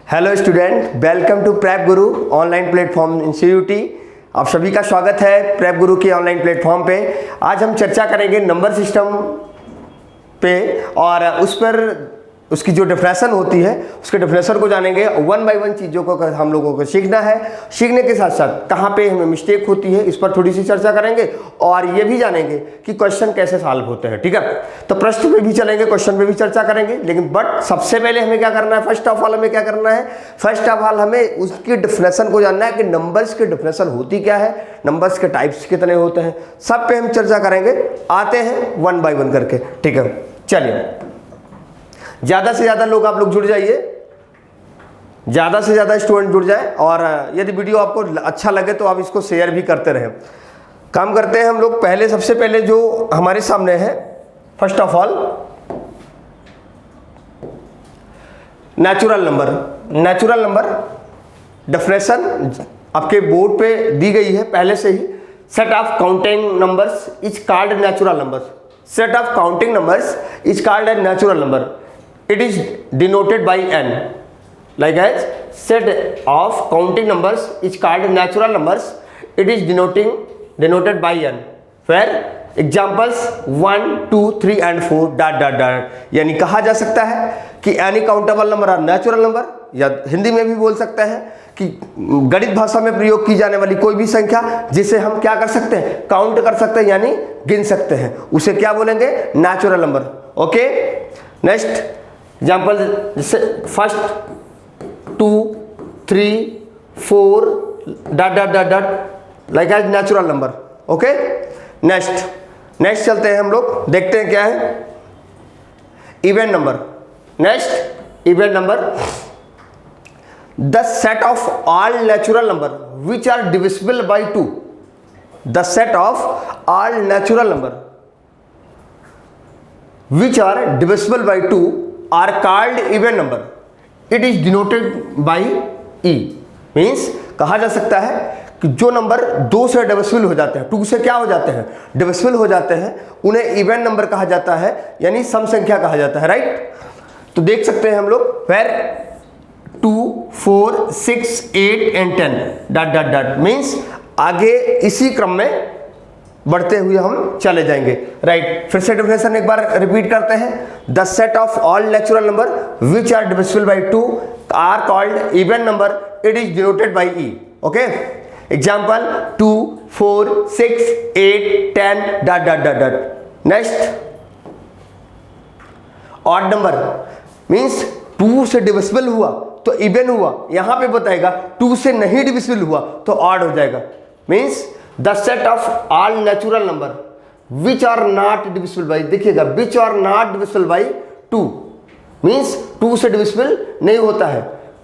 Hello student, welcome to Prep Guru online platform institute. आप सभी का स्वागत है प्रेप गुरु के ऑनलाइन प्लेटफॉर्म पे। आज हम चर्चा करेंगे नंबर सिस्टम पे और उस पर उसकी जो डेफिनेशन होती है उसके डेफिनेशन को जानेंगे। वन बाय वन चीज़ों को हम लोगों को सीखना है। सीखने के साथ साथ कहाँ पे हमें मिस्टेक होती है इस पर थोड़ी सी चर्चा करेंगे और ये भी जानेंगे कि क्वेश्चन कैसे सॉल्व होते हैं। ठीक है, तो प्रश्न पे भी चलेंगे, क्वेश्चन पे भी चर्चा करेंगे, लेकिन बट सबसे पहले हमें क्या करना है, फर्स्ट ऑफ ऑल हमें क्या करना है, फर्स्ट ऑफ ऑल हमें उसकी डेफिनेशन को जानना है कि नंबर्स की डेफिनेशन होती क्या है, नंबर्स के टाइप्स कितने होते हैं, सब पे हम चर्चा करेंगे। आते हैं वन बाय वन करके। ठीक है, चलिए ज़्यादा से ज़्यादा लोग आप लोग जुड़ जाइए, ज़्यादा से ज़्यादा स्टूडेंट जुड़ जाएं और यदि वीडियो आपको अच्छा लगे तो आप इसको शेयर भी करते रहें। काम करते हैं हम लोग। पहले सबसे पहले जो हमारे सामने है, first of all natural number. Natural number definition आपके बोर्ड पे दी गई है पहले से ही। Set of counting numbers is called natural numbers. Set of counting numbers is called a natural number. It is denoted by n. Like as set of counting numbers is called natural numbers. It is denoted by n. Where examples 1, 2, 3 and 4 dot dot dot. यानी कहा जा सकता है कि any countable number are natural number, या हिंदी में भी बोल सकते हैं कि गणित भाषा में प्रयोग की जाने वाली कोई भी संख्या जिसे हम क्या कर सकते हैं, काउंट कर सकते हैं यानी गिन सकते हैं, उसे क्या बोलेंगे, natural number. Okay, next example जैसे first 2, 3, 4 dot dot dot dot like as natural number. Okay, next चलते हैं हम लोग, देखते हैं क्या है, even number. Next even number, the set of all natural number which are divisible by 2। The set of all natural number which are divisible by 2 are called even number. It is denoted by e. Means कहा जा सकता है कि जो number 2 से divisible हो जाते हैं, 2 से क्या हो जाते हैं, डिविजिबल हो जाते हैं, उन्हें इवन नंबर कहा जाता है, यानी सम संख्या कहा जाता है। राइट, तो देख सकते हैं हम लोग where 2, 4, 6, 8 and 10 dot dot dot means आगे इसी क्रम में बढ़ते हुए हम चले जाएंगे। राइट, फिर से डेफिनेशन एक बार रिपीट करते हैं। The set of all natural number which are divisible by 2 are called even number. It is denoted by E. Okay, example 2, 4, 6, 8, 10 dot dot dot dot. Next odd number means 2 से divisible हुआ तो even हुआ, यहां पे बताएगा 2 से नहीं divisible हुआ तो ऑड हो जाएगा। Means the set of all natural number which are not divisible by, देखिएगा which are not divisible by 2 means 2 से डिविजिबल नहीं होता है,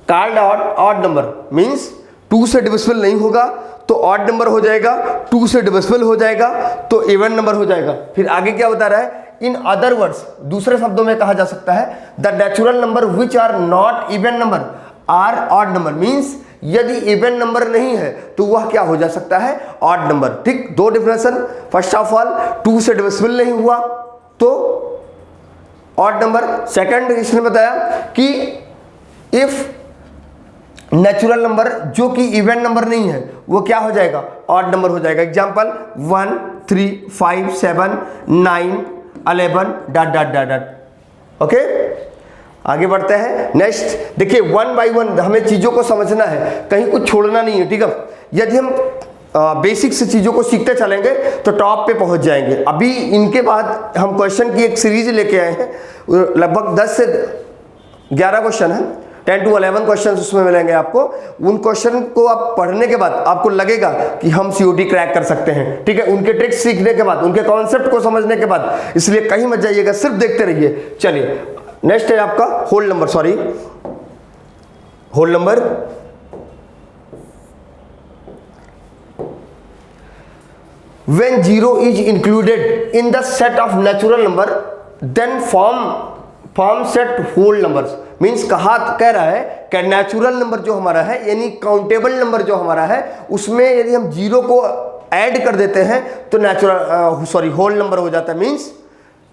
कॉल्ड ऑड नंबर। मीन्स 2 से डिविजिबल नहीं होगा तो ऑड नंबर हो जाएगा, 2 से डिविजिबल हो जाएगा तो इवन नंबर हो जाएगा। फिर आगे क्या बता रहा है, इन अदर वर्ड्स, दूसरे शब्दों में कहा जा सकता है the natural number which are not even number are odd number. Means यदि इवन नंबर नहीं है तो वह क्या हो जा सकता है, ऑड नंबर। ठीक, दो डिफिनेशन। फर्स्ट ऑफ ऑल 2 से डिविजिबल नहीं हुआ तो ऑड नंबर। सेकंड इसने बताया कि इफ नेचुरल नंबर जो कि इवन नंबर नहीं है वो क्या हो जाएगा, ऑड नंबर हो जाएगा। Example 1, 3, 5, 7, 9, 11 dot dot dot dot. Okay, आगे बढ़ते हैं। नेक्स्ट देखिए, वन बाय वन हमें चीज़ों को समझना है, कहीं कुछ छोड़ना नहीं है। ठीक है, यदि हम बेसिक से चीज़ों को सीखते चलेंगे तो टॉप पे पहुंच जाएंगे। अभी इनके बाद हम क्वेश्चन की एक सीरीज लेके आए हैं, लगभग 10 से 11 क्वेश्चन है, 10 to 11 क्वेश्चन उसमें मिलेंगे आपको। उन क्वेश्चन को आप पढ़ने के बाद आपको लगेगा कि हम सीओटी क्रैक कर सकते हैं। ठीक है, उनके ट्रिक्स सीखने के बाद, उनके कॉन्सेप्ट को समझने के बाद, इसलिए कहीं मत जाइएगा, सिर्फ देखते रहिए। चलिए नेक्स्ट है आपका whole number, sorry whole number. When 0 is included in the set of natural number then form set whole numbers. Means कह रहा है कि नेचुरल नंबर जो हमारा है यानी काउंटेबल नंबर जो हमारा है उसमें यदि हम 0 को ऐड कर देते हैं तो होल नंबर हो जाता है। मीन्स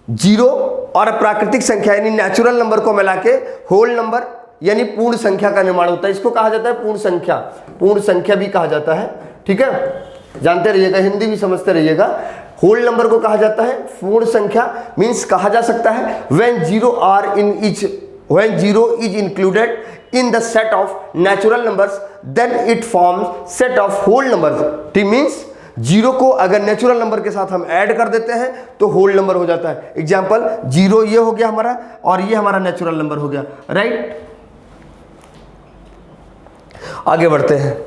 0 और प्राकृतिक संख्या यानी नेचुरल नंबर को मिला के होल नंबर यानी पूर्ण संख्या का निर्माण होता है। इसको कहा जाता है पूर्ण संख्या, पूर्ण संख्या भी कहा जाता है, ठीक है, जानते रहिएगा, हिंदी भी समझते रहिएगा। होल नंबर को कहा जाता है पूर्ण संख्या, मीन्स कहा जा सकता है when zero is included in the set of natural numbers then it forms set of whole numbers। ठीक, मीन्स जीरो को अगर नेचुरल नंबर के साथ हम ऐड कर देते हैं तो होल नंबर हो जाता है। एग्जाम्पल, जीरो ये हो गया हमारा और ये हमारा नेचुरल नंबर हो गया, राइट। आगे बढ़ते हैं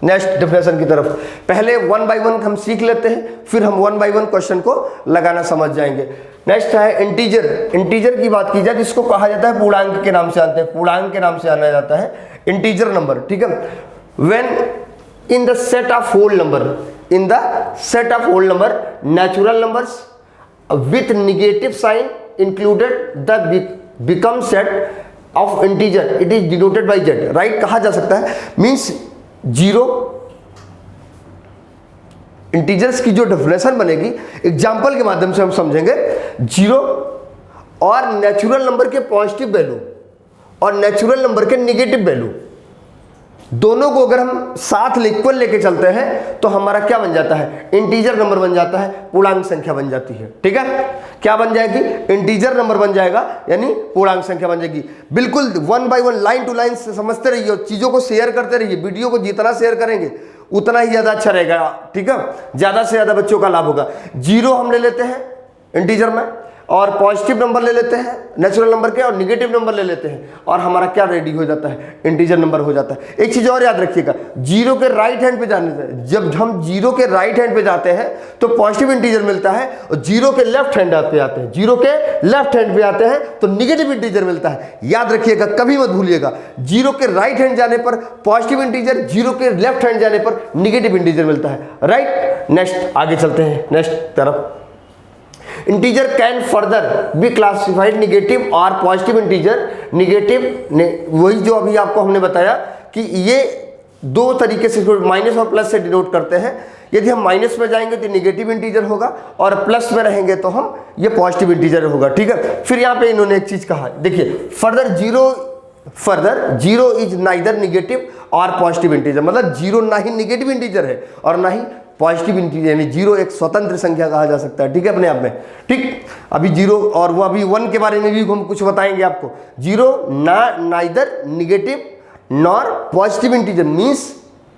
नेक्स्ट डेफिनेशन की तरफ। पहले वन बाय वन हम सीख लेते हैं, फिर हम वन बाय वन क्वेश्चन को लगाना समझ जाएंगे। नेक्स्ट है इंटीजर। इंटीजर की बात की जाए जिसको कहा जाता है पूर्णांक के नाम से जानते हैं, पूर्णांक के नाम से जाना जाता है इंटीजर नंबर, ठीक है। When in the set of whole number, in the set of whole number natural numbers with negative sign included the become set of integer, it is denoted by Z, right, कहा जा सकता है। Means zero integers की जो definition बनेगी example के माध्यम से हम समझेंगे। जीरो और नेचुरल नंबर के पॉजिटिव वैल्यू और नेचुरल नंबर के नेगेटिव वैल्यू दोनों को अगर हम साथ इक्वल लेके चलते हैं तो हमारा क्या बन जाता है, इंटीजर नंबर बन जाता है, पूर्णांक संख्या बन जाती है, ठीक है। क्या बन जाएगी, इंटीजर नंबर बन जाएगा, यानी पूर्णांक संख्या बन जाएगी। बिल्कुल one by one, line to line समझते रहिए, चीजों को शेयर करते रहिए। वीडियो को जितना शेयर करेंगे उतना ही ज्यादा अच्छा रहेगा, ठीक है, ज्यादा से ज्यादा बच्चों का लाभ होगा। जीरो हम ले लेते हैं इंटीजर में और पॉजिटिव नंबर ले लेते हैं नेचुरल नंबर के और निगेटिव नंबर ले लेते हैं और हमारा क्या रेडी हो जाता है, इंटीजर नंबर हो जाता है। एक चीज और याद रखिएगा, जीरो के राइट हैंड पे जाने से, जब हम जीरो के राइट हैंड पे जाते हैं तो पॉजिटिव इंटीजर मिलता है और जीरो के लेफ्ट हैंड पे आते हैं, जीरो के लेफ्ट हैंड पे आते हैं तो निगेटिव इंटीजर मिलता है। याद रखिएगा, कभी मत भूलिएगा, जीरो के राइट हैंड जाने पर पॉजिटिव इंटीजर, जीरो के लेफ्ट हैंड जाने पर निगेटिव इंटीजर मिलता है, राइट। नेक्स्ट आगे चलते हैं नेक्स्ट तरफ। Integer can further be classified negative और पॉजिटिव इंटीजर। निगेटिव वही जो अभी आपको हमने बताया कि ये दो तरीके से माइनस और प्लस से डिनोट करते हैं। यदि हम माइनस में जाएंगे तो निगेटिव इंटीजर होगा और प्लस में रहेंगे तो हम ये पॉजिटिव इंटीजर होगा, ठीक है। फिर यहाँ पे इन्होंने एक चीज कहा, देखिए, further zero is neither negative और पॉजिटिव इंटीजर, मतलब जीरो ना ही निगेटिव इंटीजर है और ना ही पॉजिटिव इंटीजर, यानी जीरो एक स्वतंत्र संख्या कहा जा सकता है, ठीक है, अपने आप में, ठीक। अभी जीरो और वो अभी वन के बारे में भी हम कुछ बताएंगे आपको। Zero neither negative nor positive integer, means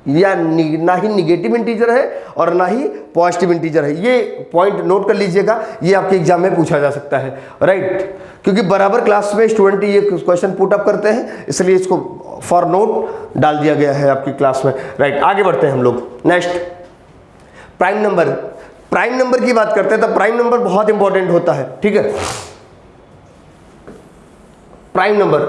या ना ही निगेटिव इंटीजर है और ना ही पॉजिटिव इंटीजर है। ये पॉइंट नोट कर लीजिएगा, ये आपके एग्जाम में पूछा जा सकता है, राइट, क्योंकि बराबर क्लास में स्टूडेंट ये क्वेश्चन पुट अप करते हैं, इसलिए इसको फॉर नोट डाल दिया गया है आपकी क्लास में, राइट। आगे बढ़ते हैं हम लोग। Next prime number. Prime number की बात करते हैं तो प्राइम नंबर बहुत इंपॉर्टेंट होता है, ठीक है। प्राइम नंबर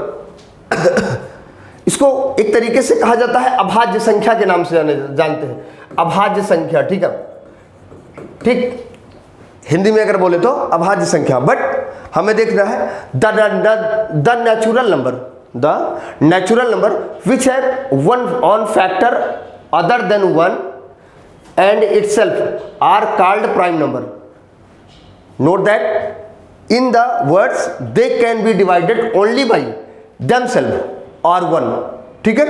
इसको एक तरीके से कहा जाता है अभाज्य संख्या के नाम से जानते हैं, अभाज्य संख्या, ठीक है, ठीक, हिंदी में अगर बोले तो अभाज्य संख्या। बट हमें देखना है the natural number which have one on factor other than one and itself are called prime number. Note that in the words they can be divided only by themselves or one, ठीक है।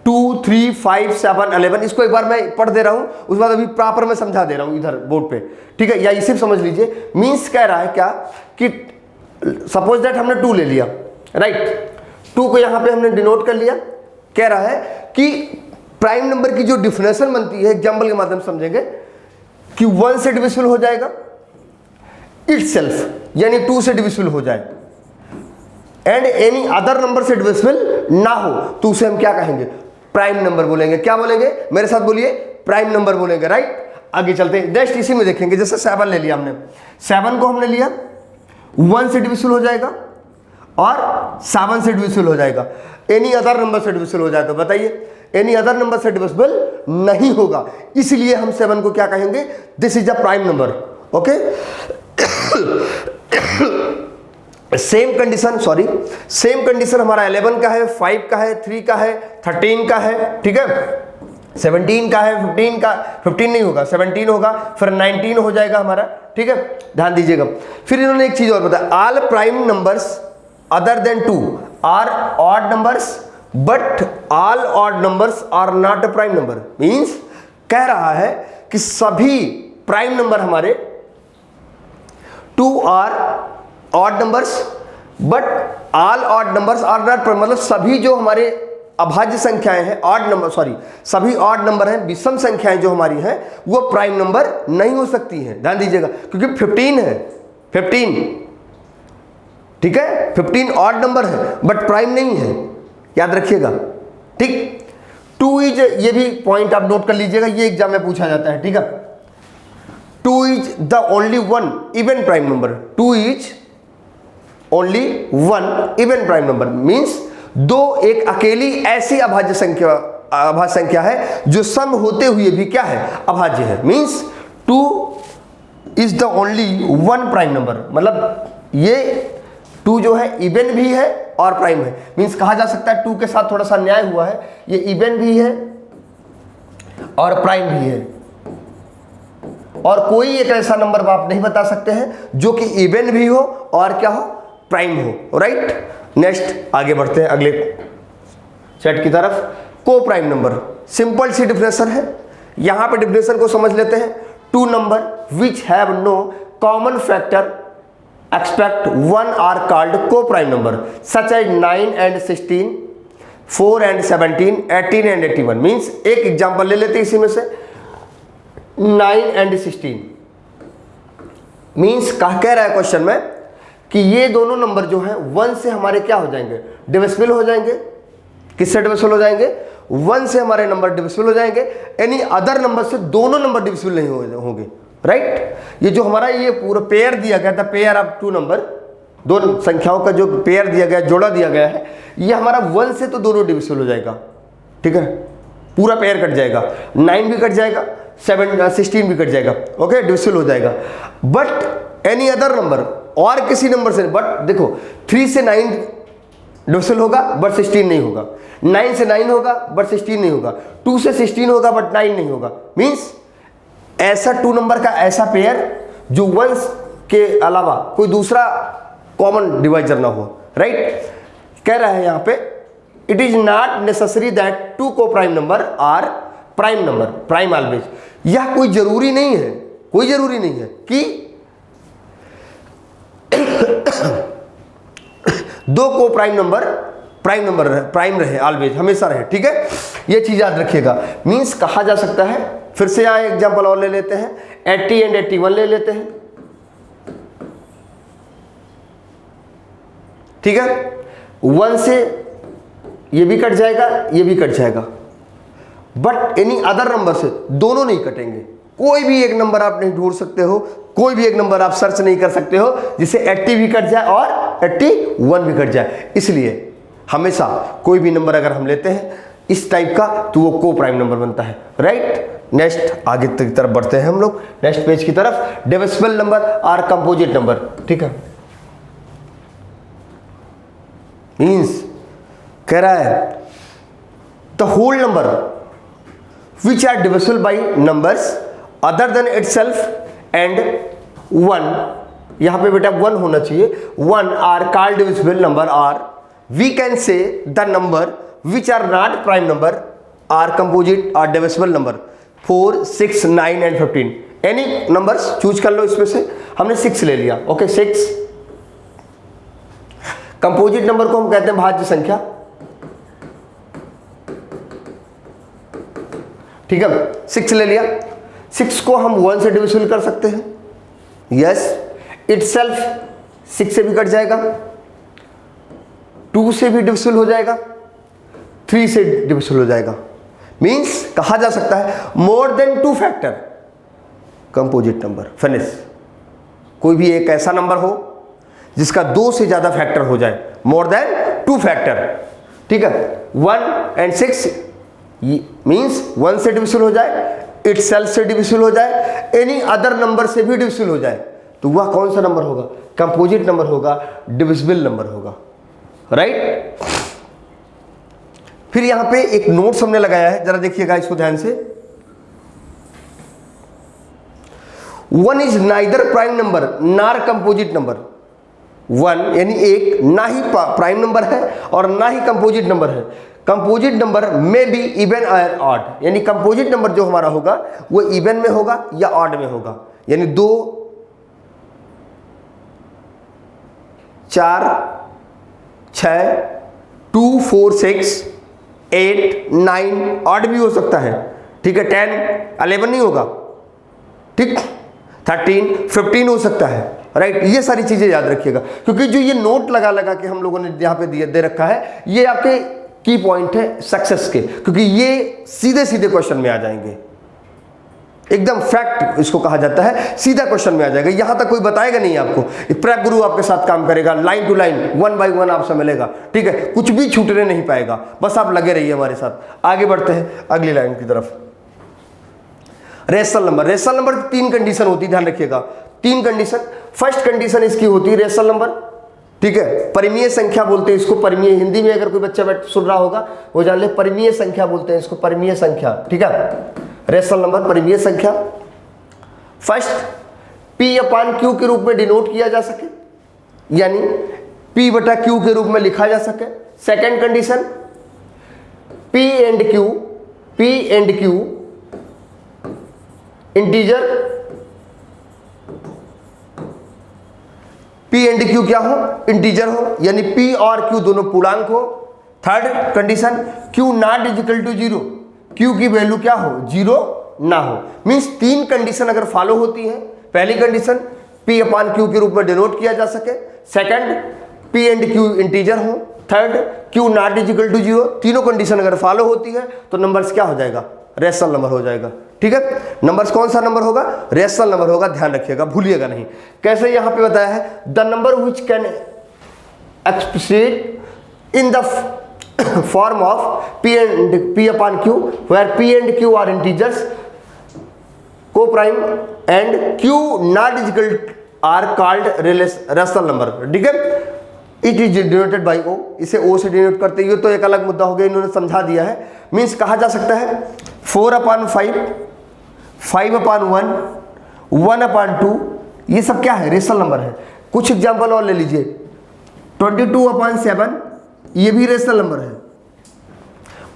2, 3, 5, 7, 11 इसको एक बार मैं पढ़ दे रहा हूं, उसके बाद अभी प्रॉपर मैं समझा दे रहा हूं इधर बोर्ड पे, ठीक है, या ये सिर्फ समझ लीजिए। मीन्स कह रहा है क्या कि सपोज दैट हमने 2 ले लिया, राइट, 2 को यहां पे हमने डिनोट कर लिया। कह रहा है कि प्राइम नंबर की जो डिफिनेशन बनती है एग्जाम्पल के माध्यम से समझेंगे कि 1 से डिविजिबल हो जाएगा इटसेल्फ, यानी 2 से डिविजिबल हो जाए, एंड एनी अदर नंबर से डिविजिबल ना हो तो उसे हम क्या कहेंगे, प्राइम नंबर बोलेंगे। क्या बोलेंगे, मेरे साथ बोलिए, प्राइम नंबर बोलेंगे, राइट। आगे चलते हैं, नेक्स्ट इसी में देखेंगे। जैसे 7 ले लिया हमने, 7 को हमने लिया, 1 से डिविजिबल हो जाएगा और 7 से डिविजिबल हो जाएगा। एनी अदर नंबर से डिविजिबल हो जाए तो बताइए, एनी अदर नंबर से डिविजिबल नहीं होगा, इसलिए हम 7 को क्या कहेंगे, this is a prime number, okay. Same condition हमारा 11 का है, 5 का है, 3 का है, 13 का है, ठीक है, 17 का है, 15 नहीं होगा, 17 होगा, फिर 19 हो जाएगा हमारा, ठीक है, ध्यान दीजिएगा। फिर इन्होंने एक चीज और बताया, all prime numbers other than 2 are odd numbers but all odd numbers are not prime number. Means कह रहा है कि सभी प्राइम नंबर हमारे 2 are odd numbers but all odd numbers are not prime, मतलब सभी जो हमारे अभाज्य संख्याएं हैं, ऑड नंबर, सॉरी सभी ऑड नंबर हैं, विषम संख्याएं जो हमारी हैं वो प्राइम नंबर नहीं हो सकती हैं। ध्यान दीजिएगा, क्योंकि 15 है, 15 ठीक है, 15 ऑड नंबर है बट प्राइम नहीं है, याद रखिएगा। ठीक, 2 इज, ये भी पॉइंट आप नोट कर लीजिएगा, ये एग्जाम में पूछा जाता है। ठीक है, 2 is the only one even prime number. 2 is only one even prime number means 2 एक अकेली ऐसी अभाज्य संख्या है जो सम होते हुए भी क्या है, अभाज्य है। Means 2 is the only one prime number, मतलब ये 2 जो है इवन भी है और प्राइम है। मीन्स कहा जा सकता है 2 के साथ थोड़ा सा अन्याय हुआ है, ये इवन भी है और प्राइम भी है, और कोई एक ऐसा नंबर आप नहीं बता सकते हैं जो कि इवन भी हो और क्या हो, प्राइम हो। राइट, नेक्स्ट आगे बढ़ते हैं अगले सेट की तरफ। को प्राइम नंबर, सिंपल सी डिफिनेशन है, यहां पे डिफिनेशन को समझ लेते हैं। 2 number which have no common factor expect 1 are called को prime number such as 9 and 16, 4 and 17, 18 and 81। Means एक एग्जाम्पल ले लेते हैं इसी में से, 9 एंड 16। मीन्स कह रहा है क्वेश्चन में कि ये दोनों नंबर जो हैं 1 से हमारे क्या हो जाएंगे, डिविजिबल हो जाएंगे। किससे डिविजिबल हो जाएंगे, 1 से हमारे नंबर डिविजिबल हो जाएंगे, एनी अदर नंबर से दोनों नंबर डिविजिबल नहीं होंगे। राइट, ये जो हमारा ये पूरा पेयर दिया गया था, पेयर ऑफ 2 नंबर, दो संख्याओं का जो पेयर दिया गया, जोड़ा दिया गया है, ये हमारा 1 से तो दोनों डिविजिबल हो जाएगा। ठीक है, पूरा पेयर कट जाएगा, 9 भी कट जाएगा, 16 भी कट जाएगा, ओके, डिविजिबल हो जाएगा। बट एनी अदर नंबर, और किसी नंबर से, बट देखो 3 से 9 डिविजिबल होगा बट 16 नहीं होगा, 9 से 9 होगा बट 16 नहीं होगा, 2 से 16 होगा बट 9 नहीं होगा। मीन्स ऐसा 2 नंबर का ऐसा पेयर जो 1 के अलावा कोई दूसरा कॉमन डिवाइजर ना हो। राइट, कह रहा है यहां पे it is not necessary that 2 को prime number are prime number, prime always. यह कोई जरूरी नहीं है, कोई जरूरी नहीं है कि 2 को प्राइम नंबर प्राइम रहे, ऑलवेज, हमेशा रहे। ठीक है, ये चीज याद रखिएगा। मीन्स कहा जा सकता है, फिर से यहां एग्जांपल और ले लेते हैं, 80 एंड 81 ले लेते हैं। ठीक है, 1 से ये भी कट जाएगा, ये भी कट जाएगा, बट एनी अदर नंबर से दोनों नहीं कटेंगे। कोई भी एक नंबर आप नहीं ढूंढ सकते हो, कोई भी एक नंबर आप सर्च नहीं कर सकते हो जिसे 80 भी कट जाए और 81 भी कट जाए। इसलिए हमेशा कोई भी नंबर अगर हम लेते हैं इस टाइप का तो वो को प्राइम नंबर बनता है। राइट, नेक्स्ट आगे की तरफ बढ़ते हैं हम लोग, नेक्स्ट पेज की तरफ। Divisible number are composite number. ठीक है, मीन्स कह रहा है the whole number which are divisible by numbers other than itself and 1, यहां पे बेटा 1 होना चाहिए, 1 are called divisible number, are we can say the number which are not prime number are composite are divisible number 4, 6, 9 and 15। Any numbers choose कर लो इसमें से, हमने 6 ले लिया, ओके 6। कंपोजिट नंबर को हम कहते हैं भाज्य संख्या। ठीक है, 6 ले लिया, 6 को हम 1 से डिविजिबल कर सकते हैं। यस, इटसेल्फ 6 से भी कट जाएगा, 2 से भी डिविजिबल हो जाएगा, 3 से डिविजिबल हो जाएगा। मीन्स कहा जा सकता है more than 2 factor composite number. Finish, कोई भी एक ऐसा नंबर हो जिसका 2 से ज्यादा फैक्टर हो जाए, मोर देन 2 फैक्टर। ठीक है, 1 एंड 6 मीन्स 1 से डिविजिबल हो जाए, इटसेल्फ से डिविजिबल हो जाए, एनी अदर नंबर से भी डिविजिबल हो जाए, तो वह कौन सा नंबर होगा, कंपोजिट नंबर होगा, डिविजिबल नंबर होगा। राइट, फिर यहां पे एक नोट्स हमने लगाया है, जरा देखिएगा इसको ध्यान से। 1 इज नाइदर प्राइम नंबर नार कंपोजिट नंबर। 1 यानी एक, ना ही प्राइम नंबर है और ना ही कंपोजिट नंबर है। कंपोजिट नंबर में भी इवन और ऑड, यानी कंपोजिट नंबर जो हमारा होगा वो इवन में होगा या ऑड में होगा, यानी 2, 4, 6, 2, 4, 6, 8, 9, ऑड भी हो सकता है, ठीक है, 10, 11 नहीं होगा, ठीक, 13, 15 हो सकता है, राइट। ये सारी चीजें याद रखिएगा, क्योंकि जो ये नोट लगा लगा के हम लोगों ने यहाँ पे दे रखा है, ये आपके की पॉइंट है सक्सेस के, क्योंकि ये सीधे सीधे क्वेश्चन में आ जाएंगे, एकदम फैक्ट इसको कहा जाता है, सीधा क्वेश्चन में आ जाएगा। यहां तक कोई बताएगा नहीं आपको, प्रेप गुरु आपके साथ काम करेगा, लाइन टू लाइन, 1 by 1 आपसे मिलेगा, ठीक है, कुछ भी छूटने नहीं पाएगा, बस आप लगे रहिए हमारे साथ। आगे बढ़ते हैं अगली लाइन की तरफ। रेशनल नंबर, रेशनल नंबर की 3 कंडीशन होती है, ध्यान रखिएगा, 3 कंडीशन। फर्स्ट कंडीशन इसकी होती है रेशनल नंबर, ठीक है, परिमेय संख्या बोलते हैं इसको, परिमेय, हिंदी में अगर कोई बच्चा सुन रहा होगा वो जान ले, परिमेय संख्या बोलते हैं इसको, परिमेय संख्या, ठीक है, रेशनल नंबर परिमेय संख्या। फर्स्ट, P/Q के रूप में डिनोट किया जा सके, यानी P/Q के रूप में लिखा जा सके। Second condition, P and Q integer, P and Q क्या हो, इंटीजर हो, यानी P और Q दोनों पूर्णांक हो। Third condition, Q not equal to 0, Q की वैल्यू क्या हो, 0 ना हो। मींस 3 कंडीशन अगर फॉलो होती है, पहली कंडीशन P/Q के रूप में डिनोट किया जा सके, second P and Q integer हो, third Q not equal to 0, तीनों कंडीशन अगर फॉलो होती है तो नंबर्स क्या हो जाएगा, रेशनल नंबर हो जाएगा, ठीक है। नंबर्स कौन सा नंबर होगा, रेशनल नंबर होगा, ध्यान रखिएगा, भूलिएगा नहीं। कैसे यहां पे बताया है, the number which can express in the form of P/Q where P and Q are integers co-prime and Q not equal are called rational number, ठीक है। It is denoted by O, इसे O से denote करते हैं, ये तो एक अलग मुद्दा हो गया, इन्होंने समझा दिया है। मीन्स कहा जा सकता है 4/5, 5/1, 1/2, ये सब क्या है, रेशनल नंबर है। कुछ एग्जाम्पल और ले लीजिए, 22/7, ये भी रेशनल नंबर है,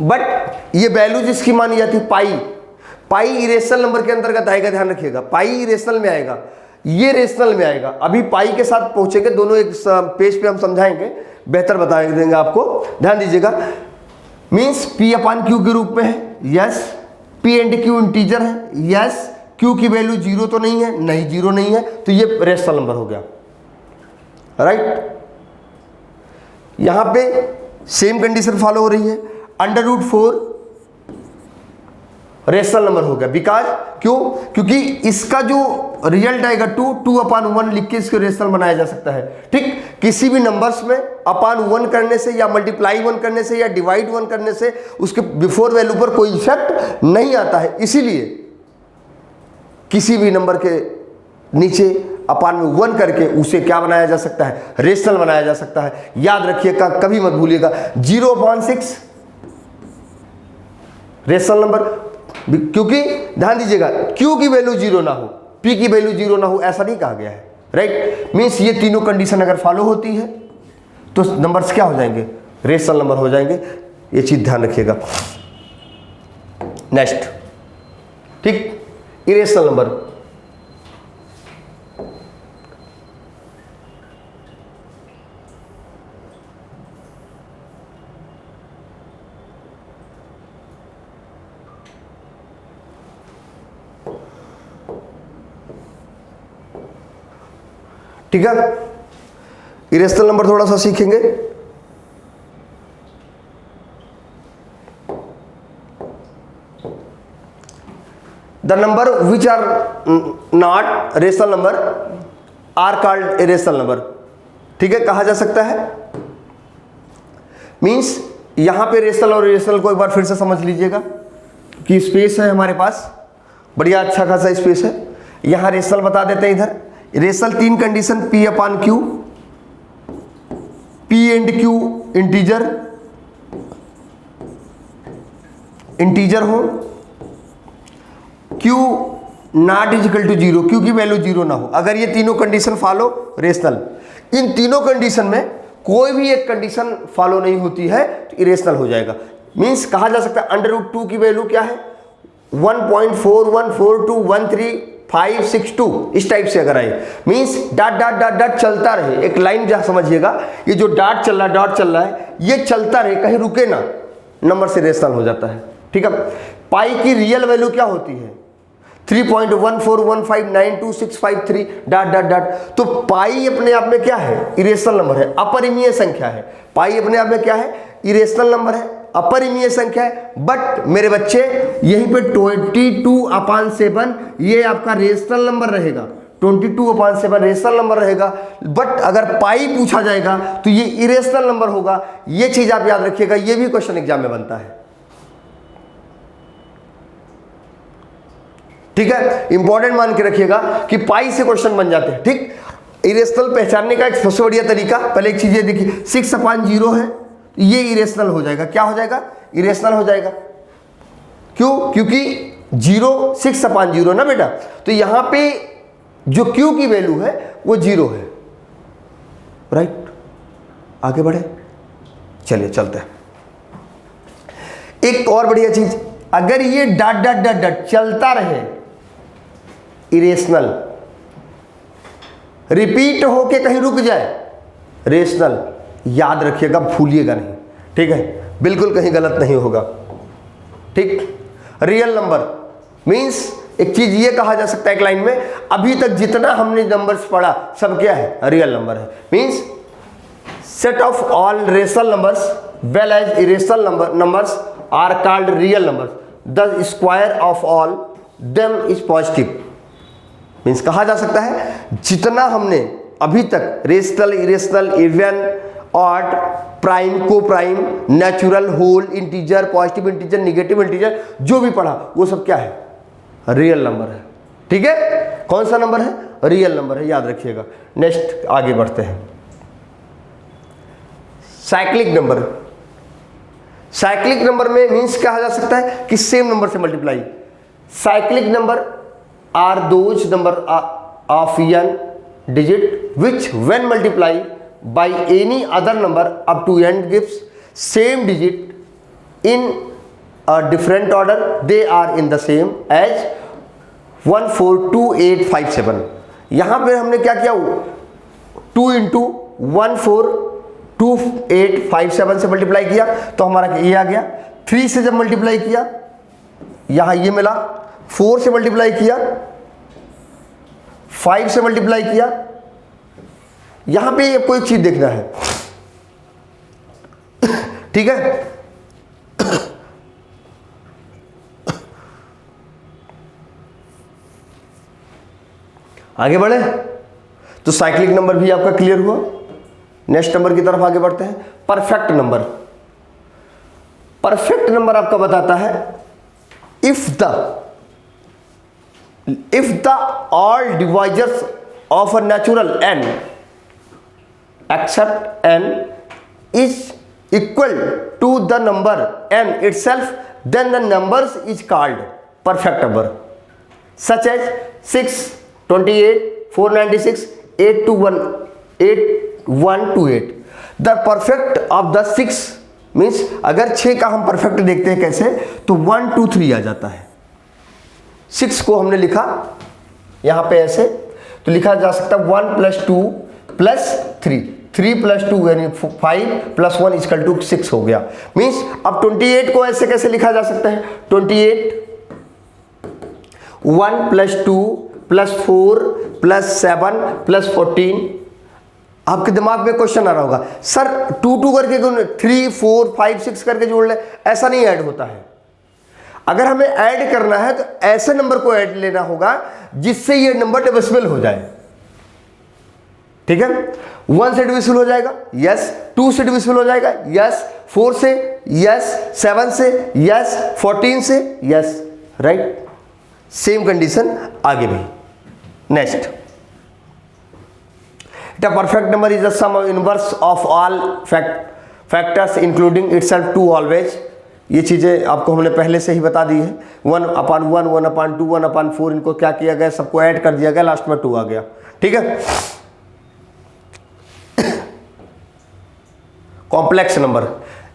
बट ये वैल्यू जिसकी मानी जाती है पाई इरेशनल नंबर के अंतर्गत आएगा, ध्यान रखिएगा, पाई इरेशनल में आएगा, ये रेशनल में आएगा। अभी पाई के साथ पहुंचेंगे, दोनों एक पेज पे हम समझाएंगे, बेहतर बता देंगे आपको, ध्यान दीजिएगा। मीन्स P/Q के रूप में है, yes, P and Q integer है, यस, Q की वैल्यू 0 तो नहीं है, नहीं 0 नहीं है, तो ये रेशनल नंबर हो गया, राइट। यहां पे सेम कंडीशन फॉलो हो रही है, √4 रेशनल नंबर हो गया, बिकॉज क्यों, क्योंकि इसका जो रिजल्ट आएगा 2/1 लिख के इसको रेशनल बनाया जा सकता है, ठीक। किसी भी नंबर्स में /1 करने से या मल्टीप्लाई 1 करने से या डिवाइड 1 करने से उसके बिफोर वैल्यू पर कोई इफेक्ट नहीं आता है, इसीलिए किसी भी नंबर के नीचे /1 करके उसे क्या बनाया जा सकता है, रेशनल बनाया जा सकता है। याद रखिएगा, कभी मत भूलिएगा, 0/6 रेशनल नंबर, क्योंकि ध्यान दीजिएगा Q की वैल्यू 0 ना हो, P की वैल्यू 0 ना हो, ऐसा नहीं कहा गया है, राइट। मीन्स ये तीनों कंडीशन अगर फॉलो होती है तो नंबर्स क्या हो जाएंगे, रेशनल नंबर हो जाएंगे, ये चीज ध्यान रखिएगा। नेक्स्ट, ठीक, इरेशनल नंबर, ठीक है। इरेशनल नंबर थोड़ा सा सीखेंगे। The number which are not rational number are called irrational number, ठीक है, कहा जा सकता है। मीन्स यहां पे रेशनल और इरेशनल को एक बार फिर से समझ लीजिएगा कि स्पेस है हमारे पास, बढ़िया अच्छा खासा स्पेस है। यहां रेशनल बता देते हैं, इधर rational 3 condition, P/Q, P and Q integer हो, Q not equal to 0, Q की वैल्यू 0 ना हो। अगर ये तीनों कंडीशन फॉलो, रेशनल। इन तीनों कंडीशन में कोई भी एक कंडीशन फॉलो नहीं होती है तो इरेशनल हो जाएगा। मींस कहा जा सकता है √2 की वैल्यू क्या है 1.414213 इस टाइप से अगर आए, means dot dot dot dot चलता रहे, एक लाइन जहां समझिएगा, ये जो डॉट चल रहा है ये चलता रहे, कहीं रुके ना, नंबर से रेशनल हो जाता है। ठीक है, पाई की रियल वैल्यू क्या होती है 3.141592653 डॉट डॉट डॉट। तो पाई अपने आप में क्या है, इरेशनल नंबर है, अपरिमेय संख्या है। पाई अपने आप में क्या है, इरेशनल नंबर है, अपरिमेय संख्या है। बट मेरे बच्चे यहीं पे 22/7 ये आपका रेशनल नंबर रहेगा, 22/7 रेशनल नंबर रहेगा। बट अगर पाई पूछा जाएगा तो ये इरेशनल नंबर होगा। ये चीज आप याद रखिएगा, ये भी क्वेश्चन एग्जाम में बनता है। ठीक है, इंपॉर्टेंट मान के रखिएगा कि पाई से क्वेश्चन बन जाते हैं। ठीक, इरेशनल पहचानने का एक सबसे बढ़िया तरीका, पहले एक चीज ये देखिए 6/0 है, ये इरेशनल हो जाएगा। क्या हो जाएगा, इरेशनल हो जाएगा। क्यों, क्योंकि 6/0 ना बेटा, तो यहां पे जो Q की वैल्यू है वो 0 है। राइट, आगे बढ़े, चलिए चलते हैं। एक और बढ़िया चीज, अगर ये डॉट डॉट डॉट डॉट चलता रहे, इरेशनल, रिपीट होके कहीं रुक जाए, रेशनल। याद रखिएगा, भूलिएगा नहीं। ठीक है, बिल्कुल कहीं गलत नहीं होगा। ठीक, रियल नंबर मींस एक चीज ये कहा जा सकता है एक लाइन में, अभी तक जितना हमने नंबर्स पढ़ा सब क्या है, रियल नंबर है। Means set of all rational numbers well as irrational numbers are called real numbers, the square of all them is positive. Means कहा जा सकता है जितना हमने अभी तक rational, irrational, even, odd, prime, coprime, natural, whole, integer, positive integer, negative integer जो भी पढ़ा वो सब क्या है, रियल नंबर है। ठीक है, कौन सा नंबर है, रियल नंबर है, याद रखिएगा। नेक्स्ट आगे बढ़ते हैं, साइक्लिक नंबर। साइक्लिक नंबर में मीन्स कहा जा सकता है कि सेम नंबर से multiply. Cyclic number are those number of n digit which when multiplied by any other number up to n gives same digit in a different order, they are in the same as 142857। यहां पे हमने क्या किया, 2 × 142857 से multiply किया तो हमारा ये आ गया। 3 से जब मल्टीप्लाई किया यहां ये मिला, 4 से मल्टीप्लाई किया, 5 से मल्टीप्लाई किया। यहां पे आपको एक चीज देखना है, ठीक है, आगे बढ़े तो साइक्लिक नंबर भी आपका क्लियर हुआ। नेक्स्ट नंबर की तरफ आगे बढ़ते हैं, परफेक्ट नंबर। परफेक्ट नंबर आपका बताता है if the all divisors of a natural n except n is equal to the number n itself, then the numbers is called perfect number, such as 6, 28, 496, 82128। the perfect of the 6 means अगर 6 का हम perfect देखते हैं कैसे, तो 1 2 3 आ जाता है। 6 को हमने लिखा यहां पे ऐसे, तो लिखा जा सकता है 1 + 2 + 3, 3 + 2 यानी 5 + 1 = 6 हो गया। मीन्स अब 28 को ऐसे कैसे लिखा जा सकता है, 28 1 + 2 + 4 + 7 + 14। आपके दिमाग में क्वेश्चन आ रहा होगा, सर 2 2 करके 3 4 5 6 करके जोड़ ले, ऐसा नहीं ऐड होता है। अगर हमें ऐड करना है तो ऐसे नंबर को ऐड लेना होगा जिससे ये नंबर डिविजिबल हो जाए। ठीक है, 1 से डिविजिबल हो जाएगा, यस, 2 से डिविजिबल हो जाएगा, यस, 4 से, यस, 7 से, यस, 14 से, यस, राइट। सेम कंडीशन आगे भी। Next, the perfect number is the sum inverse of all factors including itself 2 always. ये चीज़ें आपको हमने पहले से ही बता दी है। 1/1, 1/2, 1/4, इनको क्या किया गया, सबको ऐड कर दिया गया, लास्ट में 2 आ गया। ठीक है, complex number.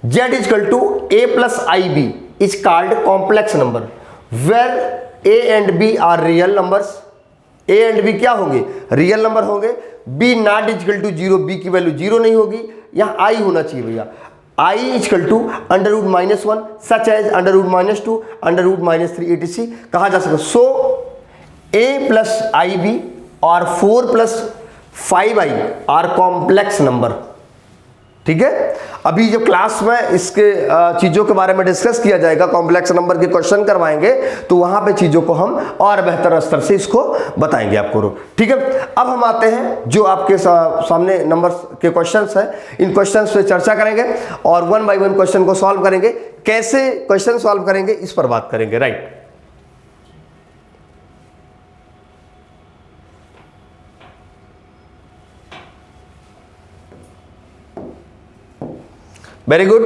z equal to a plus i b is called complex number where a and b are real numbers. a and b क्या होंगे? रियल नंबर होंगे। b not equal to zero, b की वैल्यू zero नहीं होगी। यहाँ i होना चाहिए भैया, i equal to under root minus one such as under root minus two under root minus three etc कहा जा सकता। सो a प्लस आई बी और 4 plus 5i are complex number. ठीक है, अभी जब क्लास में इसके चीज़ों के बारे में डिस्कस किया जाएगा, कॉम्प्लेक्स नंबर के क्वेश्चन करवाएंगे, तो वहां पे चीज़ों को हम और बेहतर स्तर से इसको बताएंगे आपको। ठीक है, अब हम आते हैं जो आपके सामने नंबर्स के क्वेश्चंस हैं, इन क्वेश्चंस पे चर्चा करेंगे और वन बाय वन क्वेश्चन को सॉल्व करेंगे। कैसे क्वेश्चन सॉल्व करेंगे इस पर बात करेंगे। Right, very good.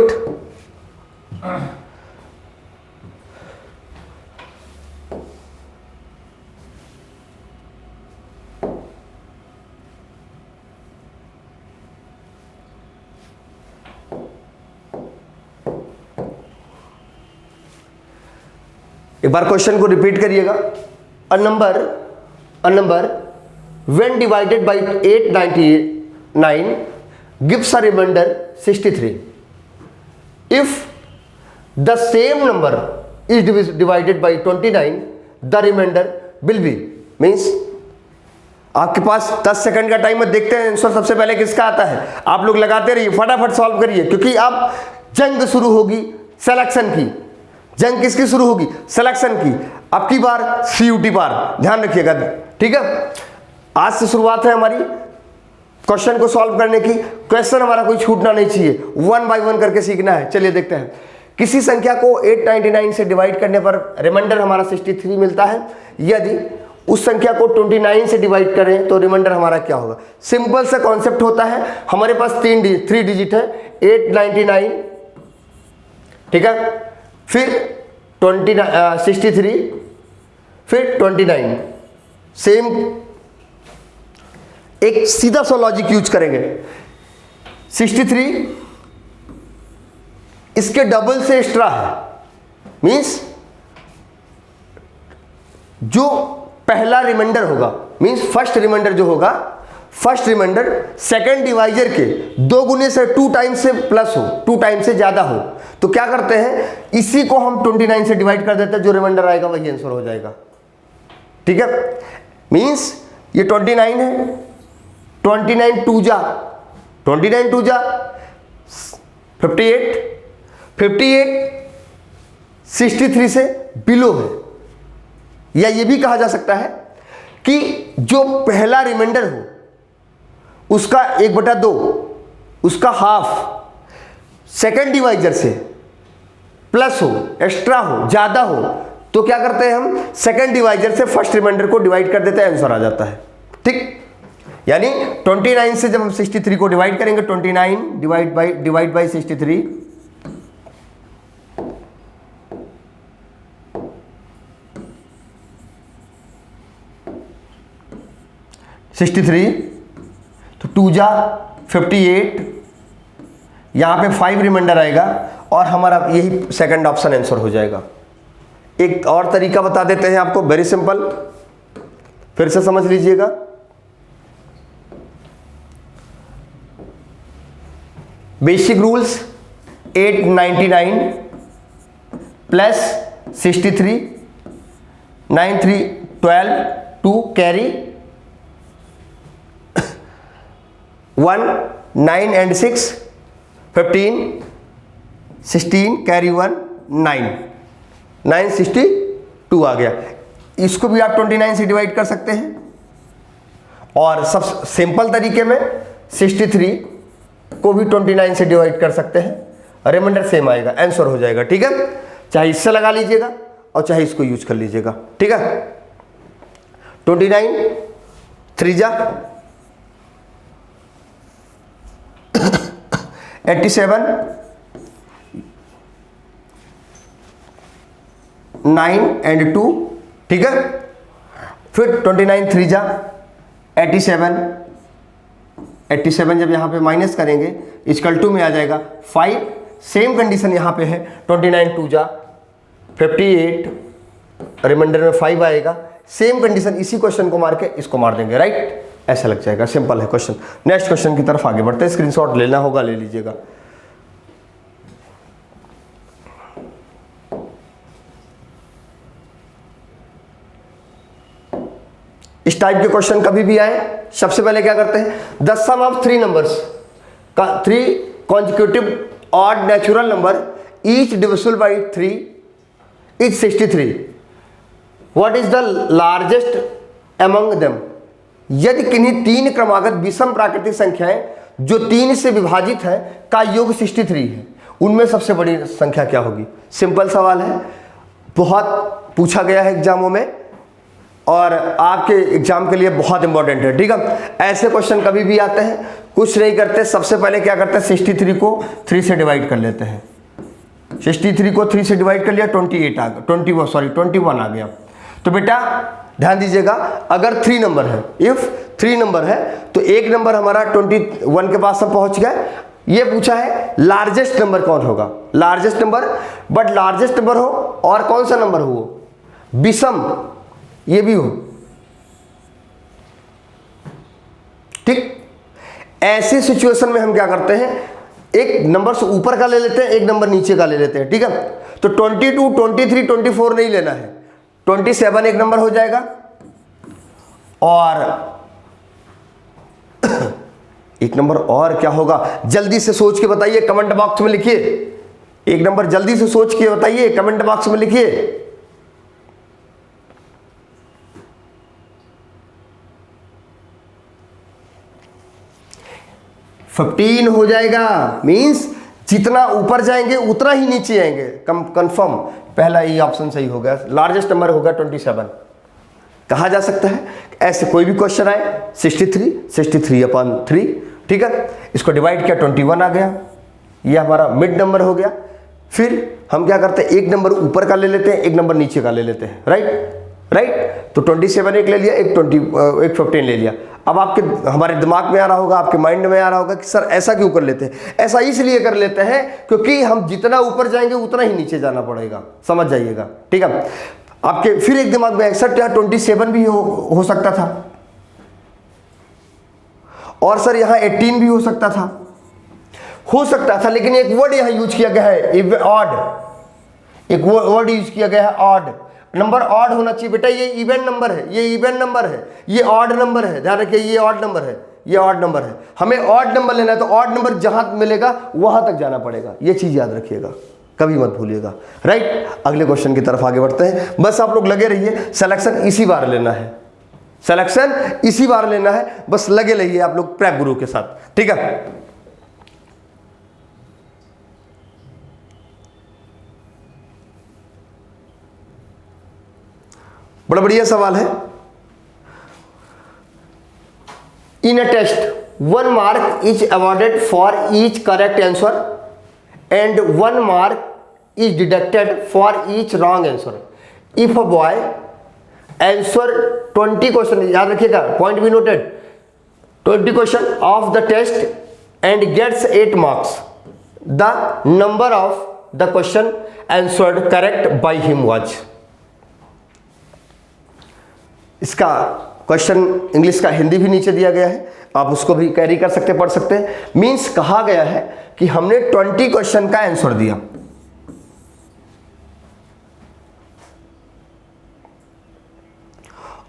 एक बार क्वेश्चन को रिपीट करिएगा। A number when divided by 899 gives a remainder 63। If the same number is divided by 29, the remainder will be means आपके पास 10 सेकंड का टाइम है, देखते हैं आंसर सबसे पहले किसका आता है। आप लोग लगाते रहिए, फटाफट सॉल्व करिए, क्योंकि अब जंग शुरू होगी सिलेक्शन की। जंग किसकी शुरू होगी? सिलेक्शन की। अब की बार CUT बार, ध्यान रखिएगा। ठीक है, आज से शुरुआत है हमारी क्वेश्चन को सॉल्व करने की। क्वेश्चन हमारा कोई छूटना नहीं चाहिए, वन बाय वन करके सीखना है। चलिए देखते हैं। किसी संख्या को 899 से डिवाइड करने पर रिमाइंडर हमारा 63 मिलता है। यदि उस संख्या को 29 से डिवाइड करें तो रिमाइंडर हमारा क्या होगा? सिंपल सा कॉन्सेप्ट होता है। हमारे पास 3 डिजिट है, 899, ठीक है, फिर 63, फिर 29। सेम एक सीधा सा लॉजिक यूज करेंगे। 63 इसके डबल से एक्स्ट्रा है, मींस जो पहला रिमाइंडर होगा, मींस फर्स्ट रिमाइंडर जो होगा, फर्स्ट रिमाइंडर सेकंड डिवाइजर के 2 गुने से 2 टाइम्स से प्लस हो, 2 टाइम्स से ज्यादा हो, तो क्या करते हैं, इसी को हम 29 से डिवाइड कर देते हैं। जो रिमाइंडर आएगा वही आंसर हो जाएगा। ठीक है, मींस ये 29 है, 29 टू जा 58, 63 से बिलो है। या ये भी कहा जा सकता है कि जो पहला रिमाइंडर हो उसका 1/2, उसका हाफ सेकंड डिवाइजर से प्लस हो, एक्स्ट्रा हो, ज्यादा हो, तो क्या करते हैं हम, सेकंड डिवाइजर से फर्स्ट रिमाइंडर को डिवाइड कर देते हैं, आंसर आ जाता है। ठीक, यानी 29 से जब हम 63 को डिवाइड करेंगे, 29 डिवाइड बाई 63, तो 2 जा 58, यहां पे 5 रिमाइंडर आएगा और हमारा यही सेकंड ऑप्शन आंसर हो जाएगा। एक और तरीका बता देते हैं आपको, वेरी सिंपल, फिर से समझ लीजिएगा। Basic rules, 899 plus 63, 9 3 12, 2 carry 1, 9 and 6 15, 16 carry 1 9, 962 आ गया। इसको भी आप 29 से डिवाइड कर सकते हैं, और सब सिंपल तरीके में 63 को भी 29 से डिवाइड कर सकते हैं, रिमाइंडर सेम आएगा, आंसर हो जाएगा। ठीक है, चाहे इससे लगा लीजिएगा और चाहे इसको यूज कर लीजिएगा। ठीक है, 29 3 जा 87, 9 and 2, ठीक है, फिर 29 3 जा 87, 87 जब यहाँ पे माइनस करेंगे इक्वल टू में आ जाएगा 5। सेम कंडीशन यहाँ पे है 29 2 जा 58, रिमाइंडर में 5 आएगा। सेम कंडीशन इसी क्वेश्चन को मार के इसको मार देंगे, राइट। ऐसा लग जाएगा, सिंपल है क्वेश्चन। नेक्स्ट क्वेश्चन की तरफ आगे बढ़ते हैं। स्क्रीनशॉट लेना होगा ले लीजिएगा। इस टाइप के क्वेश्चन कभी भी आए, सबसे पहले क्या करते हैं, द सम ऑफ 3 नंबर्स का 3 consecutive odd natural number each divisible by 3 is 63। What is the largest among them. यदि किन्हीं 3 क्रमागत विषम प्राकृतिक संख्याएं जो 3 से विभाजित है का योग 63 है, उनमें सबसे बड़ी संख्या क्या होगी। सिंपल सवाल है, बहुत पूछा गया है एग्जामों में और आपके एग्जाम के लिए बहुत इंपॉर्टेंट है, ठीक है। ऐसे क्वेश्चन कभी भी आते हैं, कुछ नहीं करते, सबसे पहले क्या करते हैं 63 को 3 से डिवाइड कर लेते हैं। 63 को 3 से डिवाइड कर लिया 28 आ गया, 21 आ गया। तो बेटा ध्यान दीजिएगा, अगर 3 नंबर है, इफ 3 नंबर है तो एक नंबर हमारा 21 के पास हम पहुंच गए। ये पूछा है लार्जेस्ट नंबर कौन होगा, largest number, but largest number हो और कौन सा नंबर हो, विषम ये भी हो, ठीक। ऐसी सिचुएशन में हम क्या करते हैं, एक नंबर से ऊपर का ले लेते हैं, एक नंबर नीचे का ले लेते हैं, ठीक है। तो 22, 23, 24 नहीं लेना है, 27 एक नंबर हो जाएगा और एक नंबर और क्या होगा, जल्दी से सोच के बताइए, कमेंट बॉक्स में लिखिए। एक नंबर जल्दी से सोच के बताइए, कमेंट बॉक्स में लिखिए। 15 हो जाएगा। मींस जितना ऊपर जाएंगे उतना ही नीचे आएंगे, कंफर्म। पहला ये ऑप्शन सही हो गया, लार्जेस्ट नंबर होगा 27। कहा जा सकता है ऐसे कोई भी क्वेश्चन आए 63/3, ठीक है। इसको डिवाइड किया 21 आ गया, ये हमारा मिड नंबर हो गया। फिर हम क्या करते हैं, एक नंबर ऊपर का ले लेते हैं, एक नंबर नीचे का ले लेते हैं, राइट। तो 27 एक ले लिया, एक 15 ले लिया। अब आपके हमारे दिमाग में आ रहा होगा, आपके माइंड में आ रहा होगा कि सर ऐसा क्यों कर लेते हैं। ऐसा इसलिए कर लेते हैं क्योंकि हम जितना ऊपर जाएंगे उतना ही नीचे जाना पड़ेगा, समझ जाइएगा, ठीक है। आपके फिर एक दिमाग में 27 भी हो सकता था, और सर यहाँ 18 भी हो सकता था, लेकिन एक वर्ड यहाँ यूज किया गया है ऑड, एक वर्ड यूज किया गया है ऑड। नंबर ऑड होना चाहिए बेटा, ये इवन नंबर है, ये इवन नंबर है, ये ऑड नंबर है, ध्यान रखिए, ये ऑड नंबर है, ये ऑड नंबर है। हमें ऑड नंबर लेना है तो ऑड नंबर जहां मिलेगा वहां तक जाना पड़ेगा, ये चीज याद रखिएगा, कभी मत भूलिएगा, राइट। अगले क्वेश्चन की तरफ आगे बढ़ते हैं। बस आप लोग लगे रहिए, सिलेक्शन इसी बार लेना है, सिलेक्शन इसी बार लेना है, बस लगे रहिए आप लोग प्रेप गुरु के साथ, ठीक है। बड़ा बढ़िया सवाल है। In a test 1 mark is awarded for each correct answer and 1 mark is deducted for each wrong answer. If a boy answer 20 question, याद रखिएगा, point be noted, 20 question of the test and gets 8 marks, the number of the question answered correct by him was. इसका question English का हिंदी भी नीचे दिया गया है, आप उसको भी कैरी कर सकते, पढ़ सकते हैं। मींस कहा गया है कि हमने 20 क्वेश्चन का आंसर दिया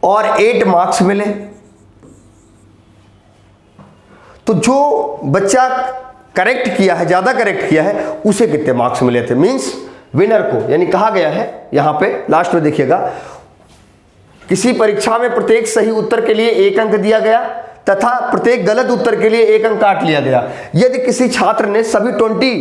और 8 मार्क्स मिले, तो जो बच्चा करेक्ट किया है, ज्यादा करेक्ट किया है, उसे कितने मार्क्स मिले थे। मींस विनर को, यानी कहा गया है यहां पे लास्ट में देखिएगा, किसी परीक्षा में प्रत्येक सही उत्तर के लिए 1 अंक दिया गया तथा प्रत्येक गलत उत्तर के लिए 1 अंक काट लिया गया। यदि किसी छात्र ने सभी 20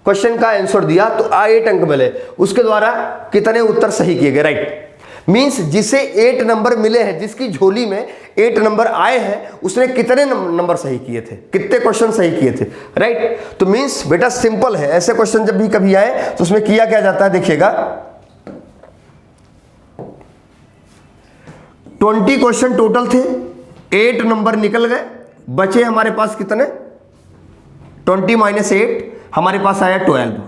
क्वेश्चन का आंसर दिया तो 8 अंक मिले, उसके द्वारा कितने उत्तर सही किए गए, राइट। मींस जिसे 8 नंबर मिले हैं, जिसकी झोली में 8 नंबर आए हैं, उसने कितने नंबर सही किए थे, कितने क्वेश्चन सही किए थे, राइट। तो मींस बेटा सिंपल है, ऐसे क्वेश्चन जब भी कभी आए तो उसमें किया क्या जाता है, देखिएगा 20 क्वेश्चन टोटल थे, 8 नंबर निकल गए, बचे हमारे पास कितने, 20 माइनस 8, हमारे पास आया 12।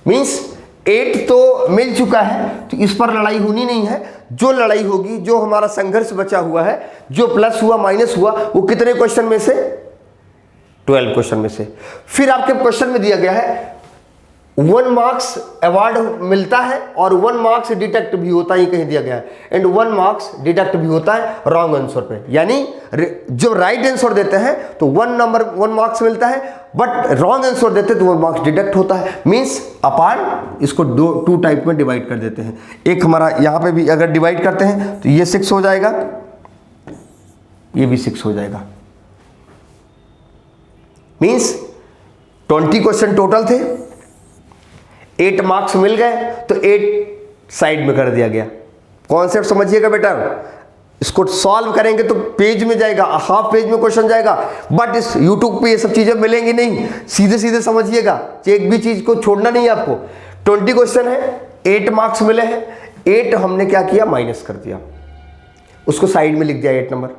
मीन्स 8 तो मिल चुका है, तो इस पर लड़ाई होनी नहीं है। जो लड़ाई होगी, जो हमारा संघर्ष बचा हुआ है, जो प्लस हुआ माइनस हुआ, वो कितने क्वेश्चन में से, 12 क्वेश्चन में से। फिर आपके क्वेश्चन में दिया गया है 1 मार्क्स अवार्ड मिलता है और 1 मार्क्स डिडक्ट भी होता है, कहीं दिया गया है, एंड 1 मार्क्स डिडक्ट भी होता है रॉन्ग आंसर पे। यानी जो राइट आंसर देते हैं तो 1 मार्क्स मिलता है, बट रॉन्ग आंसर देते तो 1 मार्क्स डिडक्ट होता है। मीन्स अपान इसको 2 टाइप में डिवाइड कर देते हैं। एक हमारा यहाँ पे भी अगर डिवाइड करते हैं तो ये 6 हो जाएगा, ये भी 6 हो जाएगा। मीन्स 20 क्वेश्चन टोटल थे, 8 मार्क्स मिल गए, तो 8 साइड में कर दिया गया। कॉन्सेप्ट समझिएगा बेटा, इसको सॉल्व करेंगे तो पेज में जाएगा, हाफ पेज में क्वेश्चन जाएगा, बट इस YouTube पे ये सब चीजें मिलेंगी नहीं। सीधे सीधे समझिएगा, एक भी चीज को छोड़ना नहीं है आपको। 20 क्वेश्चन है, 8 मार्क्स मिले हैं, 8 हमने क्या किया, माइनस कर दिया, उसको साइड में लिख दिया 8 नंबर।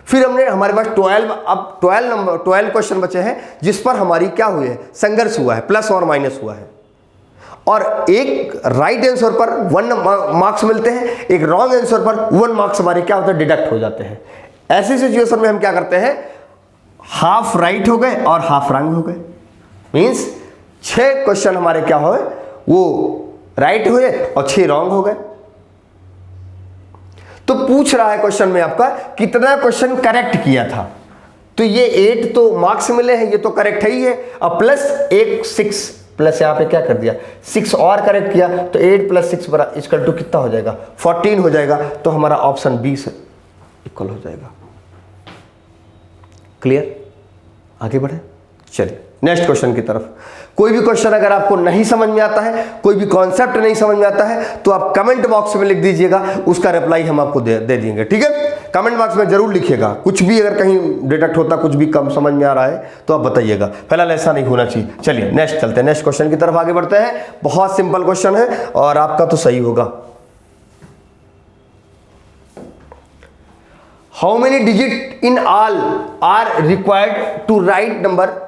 फिर हमने, हमारे पास 12, अब 12 क्वेश्चन बचे हैं जिस पर हमारी क्या हुई है, संघर्ष हुआ है, प्लस और माइनस हुआ है। और एक राइट आंसर पर 1 मार्क्स मिलते हैं, एक रॉन्ग आंसर पर 1 मार्क्स हमारे क्या होते हैं, डिडक्ट हो जाते हैं। ऐसी सिचुएशन में हम क्या करते हैं, हाफ राइट हो गए और हाफ रॉन्ग हो गए। मींस 6 क्वेश्चन हमारे क्या हुए, वो राइट हुए और 6 रॉन्ग हो गए। तो पूछ रहा है क्वेश्चन में आपका कितना क्वेश्चन करेक्ट किया था, तो ये 8 तो मार्क्स मिले हैं, ये तो करेक्ट है ही है। अब प्लस एक 6 प्लस यहाँ पे क्या कर दिया, 6 और करेक्ट किया, तो 8 + 6 बरा इक्वल टू कितना हो जाएगा, 14 हो जाएगा। तो हमारा ऑप्शन बी से इक्वल हो जाएगा। क्लियर, आगे बढ़े, चलिए नेक्स्ट क्वेश्चन की तरफ। कोई भी क्वेश्चन अगर आपको नहीं समझ में आता है, कोई भी कॉन्सेप्ट नहीं समझ में आता है, तो आप कमेंट बॉक्स में लिख दीजिएगा, उसका रिप्लाई हम आपको दे देंगे। ठीक है, कमेंट बॉक्स में जरूर लिखिएगा। कुछ भी अगर कहीं डिटेक्ट होता, कुछ भी कम समझ में आ रहा है तो आप बताइएगा, फिलहाल ऐसा नहीं होना चाहिए। चलिए नेक्स्ट चलते हैं, नेक्स्ट क्वेश्चन की तरफ आगे बढ़ते हैं। बहुत सिंपल क्वेश्चन है और आपका तो सही होगा। How many digit in all are required to write number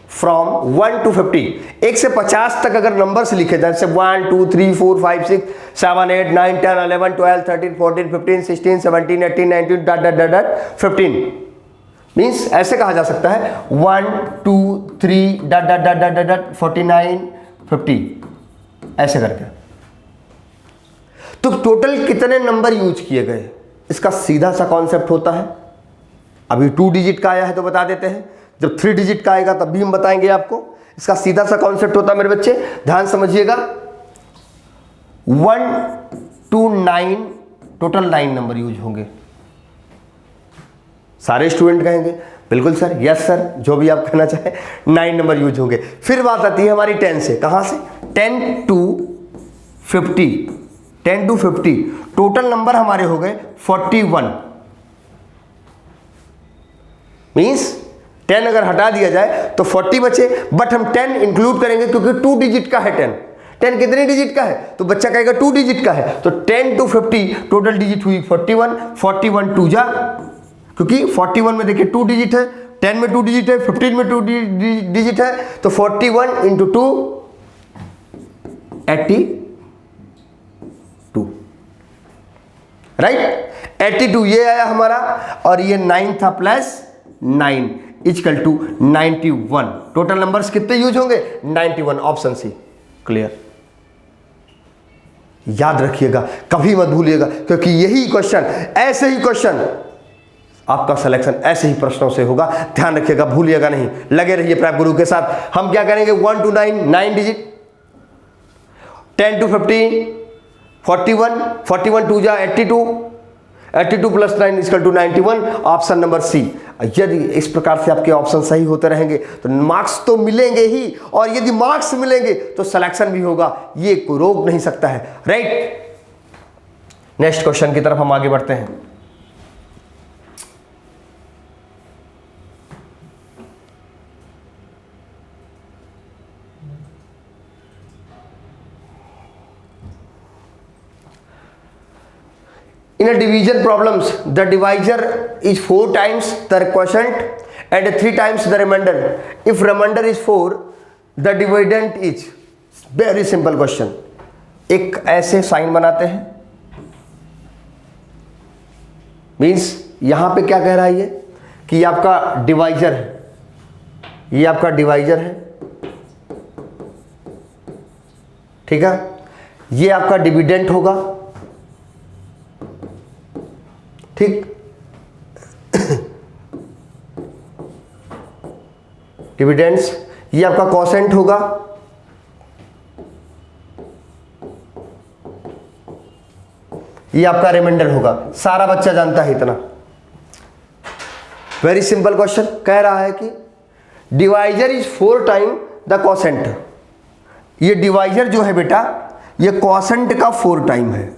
from 1 to 50? 1 से 50 तक अगर नंबर्स लिखे जाए, जैसे 1 2 3 4 5 6 7 8 9 10 11 12 13 14 15 16 17 18 19 dot dot dot dot 15। Means ऐसे कहा जा सकता है 1 2 3 dot dot dot dot dot 49 50, ऐसे करके। तो टोटल कितने नंबर यूज किए गए, इसका सीधा सा कॉन्सेप्ट होता है। अभी 2 डिजिट का आया है तो बता देते हैं, जब 3 डिजिट का आएगा तब भी हम बताएंगे आपको। इसका सीधा सा कॉन्सेप्ट होता है मेरे बच्चे, ध्यान समझिएगा। 1 to 9 टोटल 9 नंबर यूज होंगे। सारे स्टूडेंट कहेंगे बिल्कुल सर, यस सर, जो भी आप कहना चाहें, 9 नंबर यूज होंगे। फिर बात आती है हमारी 10 से, कहां से, 10 to 50, 10 to 50 टोटल नंबर हमारे हो गए 41। मीन्स 10 अगर हटा दिया जाए तो 40 बचे, बट हम 10 इंक्लूड करेंगे क्योंकि 2 डिजिट का है 10। 10 कितने डिजिट का है, तो बच्चा कहेगा 2 डिजिट का है, तो 10 to 50 टोटल डिजिट हुई 41। 41 2 जा, क्योंकि 41 में देखिए 2 डिजिट है, 10 में 2 डिजिट है, 15 में 2 डिजिट है, तो 41 × 2 82, राइट। 82 ये आया हमारा, और ये 9 था plus 9 equal to 91। Total numbers कितने यूज होंगे, 91, ऑप्शन सी। क्लियर, याद रखिएगा, कभी मत भूलिएगा, क्योंकि यही क्वेश्चन, ऐसे ही क्वेश्चन आपका सिलेक्शन ऐसे ही प्रश्नों से होगा। ध्यान रखिएगा, भूलिएगा नहीं, लगे रहिए प्रैप गुरु के साथ। हम क्या करेंगे, 1 to 9 9 डिजिट, 10 to 50 41, 41 2 जा 82, 82 + 9 = 91, ऑप्शन नंबर सी। यदि इस प्रकार से आपके ऑप्शन सही होते रहेंगे तो मार्क्स तो मिलेंगे ही, और यदि मार्क्स मिलेंगे तो सिलेक्शन भी होगा, ये कोई रोक नहीं सकता है, राइट। नेक्स्ट क्वेश्चन की तरफ हम आगे बढ़ते हैं। In a division problems, the divisor is 4 times the quotient and 3 times the remainder. If remainder is 4, the dividend is. Very simple question. एक ऐसे साइन बनाते हैं, मीन्स यहां पे क्या कह रहा है ये कि ये आपका डिवाइजर है, ये आपका डिवाइजर है, ठीक है, ये आपका डिविडेंड होगा, ठीक, डिविडेंड्स, ये आपका कॉसेंट होगा, ये आपका रिमाइंडर होगा। सारा बच्चा जानता है इतना। वेरी सिंपल क्वेश्चन कह रहा है कि divisor is 4 time the constant. ये डिवाइजर जो है बेटा ये कॉसेंट का 4 टाइम है,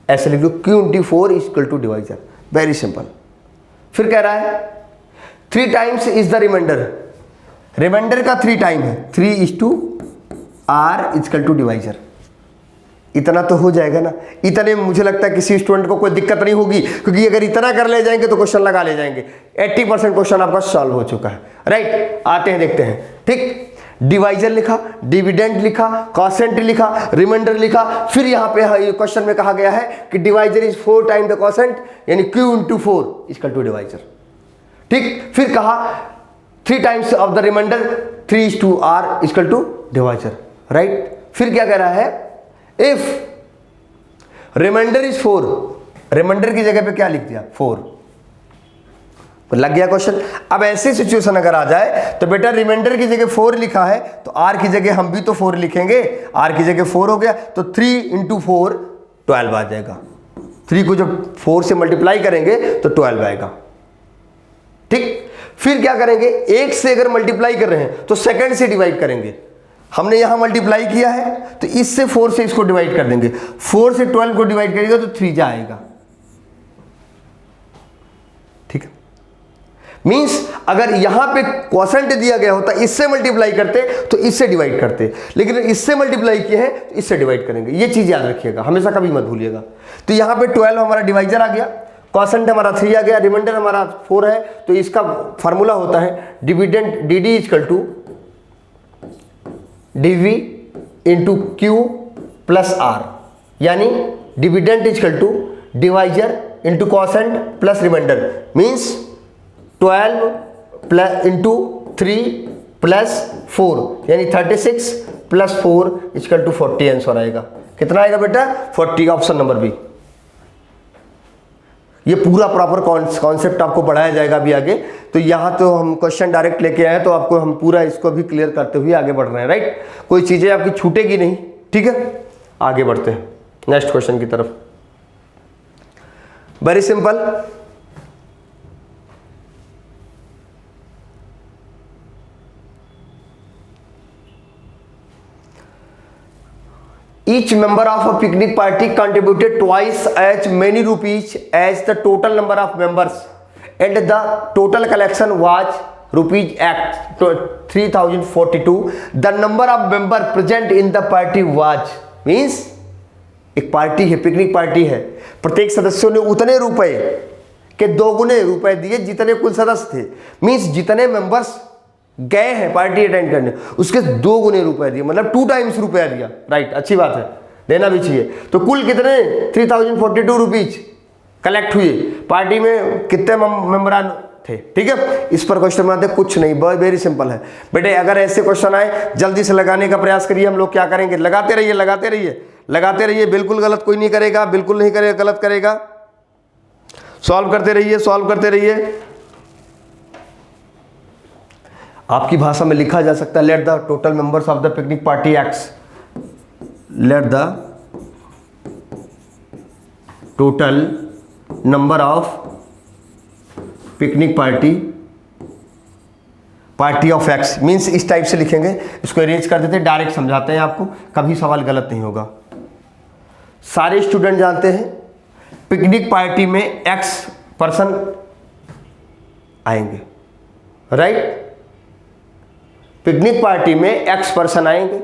ऐसे लिख लो Q × 4 equal to divisor. Very simple. फिर कह रहा है 3 times is the remainder, remainder का 3 टाइम है, 3:R इक्वल टू डिवाइजर। इतना तो हो जाएगा ना, इतने में मुझे लगता है किसी स्टूडेंट को कोई दिक्कत नहीं होगी, क्योंकि अगर इतना कर ले जाएंगे तो क्वेश्चन लगा ले जाएंगे। 80% क्वेश्चन आपका सॉल्व हो चुका है, राइट। आते हैं देखते हैं, ठीक। डिवाइजर लिखा, डिविडेंड लिखा, कॉसेंट लिखा, रिमाइंडर लिखा, फिर यहाँ पे क्वेश्चन में कहा गया है कि divisor is 4 time the quotient, यानी Q × 4 इक्वल टू डिवाइजर, ठीक। फिर कहा 3 times of the remainder, 3:R equal to divisor, right. फिर क्या कह रहा है, इफ रिमाइंडर इज 4, रिमाइंडर की जगह पे क्या लिख दिया 4, लग गया क्वेश्चन। अब ऐसी सिचुएशन अगर आ जाए तो बेटा रिमाइंडर की जगह 4 लिखा है तो R की जगह हम भी तो 4 लिखेंगे, R की जगह 4 हो गया तो 3 × 4 12 आ जाएगा। 3 को जब 4 से मल्टीप्लाई करेंगे तो 12 आएगा, ठीक। फिर क्या करेंगे, 1 से अगर मल्टीप्लाई कर रहे हैं तो सेकंड से डिवाइड करेंगे। हमने यहां मल्टीप्लाई किया है तो इससे 4 से इसको डिवाइड कर देंगे, 4 से 12 को डिवाइड करेगा तो 3 आएगा, ठीक है। मींस अगर यहां पे क्वोशेंट दिया गया होता इससे मल्टीप्लाई करते तो इससे डिवाइड करते, लेकिन इससे मल्टीप्लाई किए हैं तो इससे डिवाइड करेंगे। ये चीज याद रखिएगा, हमेशा कभी मत भूलिएगा। तो यहां पे 12 हमारा डिवाइजर आ गया, क्वोशेंट हमारा 3 आ गया, रिमाइंडर हमारा 4 है, तो इसका फॉर्मूला होता है dividend DD equal to DV into Q plus R, यानी dividend equal to divisor into quotient plus remainder, means 12 plus into 3 plus 4, यानी 36 प्लस 4 इक्वल टू 40 आंसर आएगा। कितना आएगा बेटा 40, ऑप्शन नंबर बी। ये पूरा प्रॉपर कॉन्सेप्ट आपको पढ़ाया जाएगा अभी आगे। तो यहाँ तो हम क्वेश्चन डायरेक्ट लेके आए तो आपको हम पूरा इसको भी क्लियर करते हुए आगे बढ़ रहे हैं, राइट। कोई चीज़ें आपकी छूटेगी नहीं, ठीक है। आगे बढ़ते हैं नेक्स्ट क्वेश्चन की तरफ। Very simple, each member of a picnic party contributed twice as many rupees as the total number of members and the total collection was rupees X 3042. The number of member present in the party was, means एक party है, picnic party है, प्रत्येक सदस्यों ने उतने रुपए के 2 गुने रुपए दिए जितने कुल सदस्य थे। मीन्स जितने मेंबर्स गए हैं पार्टी अटेंड करने उसके 2 गुने रुपए दिए, मतलब 2 टाइम्स रुपया दिया, राइट। अच्छी बात है, देना भी चाहिए। तो कुल कितने 3042 रुपीज कलेक्ट हुए, पार्टी में कितने मेंबरान थे, ठीक है। इस पर क्वेश्चन बनाते कुछ नहीं, वेरी सिंपल है बेटे। अगर ऐसे क्वेश्चन आए जल्दी से लगाने का प्रयास करिए। हम लोग क्या करेंगे, लगाते रहिए लगाते रहिए लगाते रहिए, बिल्कुल गलत कोई नहीं करेगा, बिल्कुल नहीं करेगा, गलत करेगा। सॉल्व करते रहिए, सॉल्व करते रहिए। आपकी भाषा में लिखा जा सकता है let the total members of the picnic party x, let the total number of picnic party of x, means इस टाइप से लिखेंगे। इसको अरेंज कर देते हैं, डायरेक्ट समझाते हैं आपको, कभी सवाल गलत नहीं होगा। सारे स्टूडेंट जानते हैं पिकनिक पार्टी में एक्स पर्सन आएंगे, राइट। पिकनिक पार्टी में एक्स पर्सन आएंगे,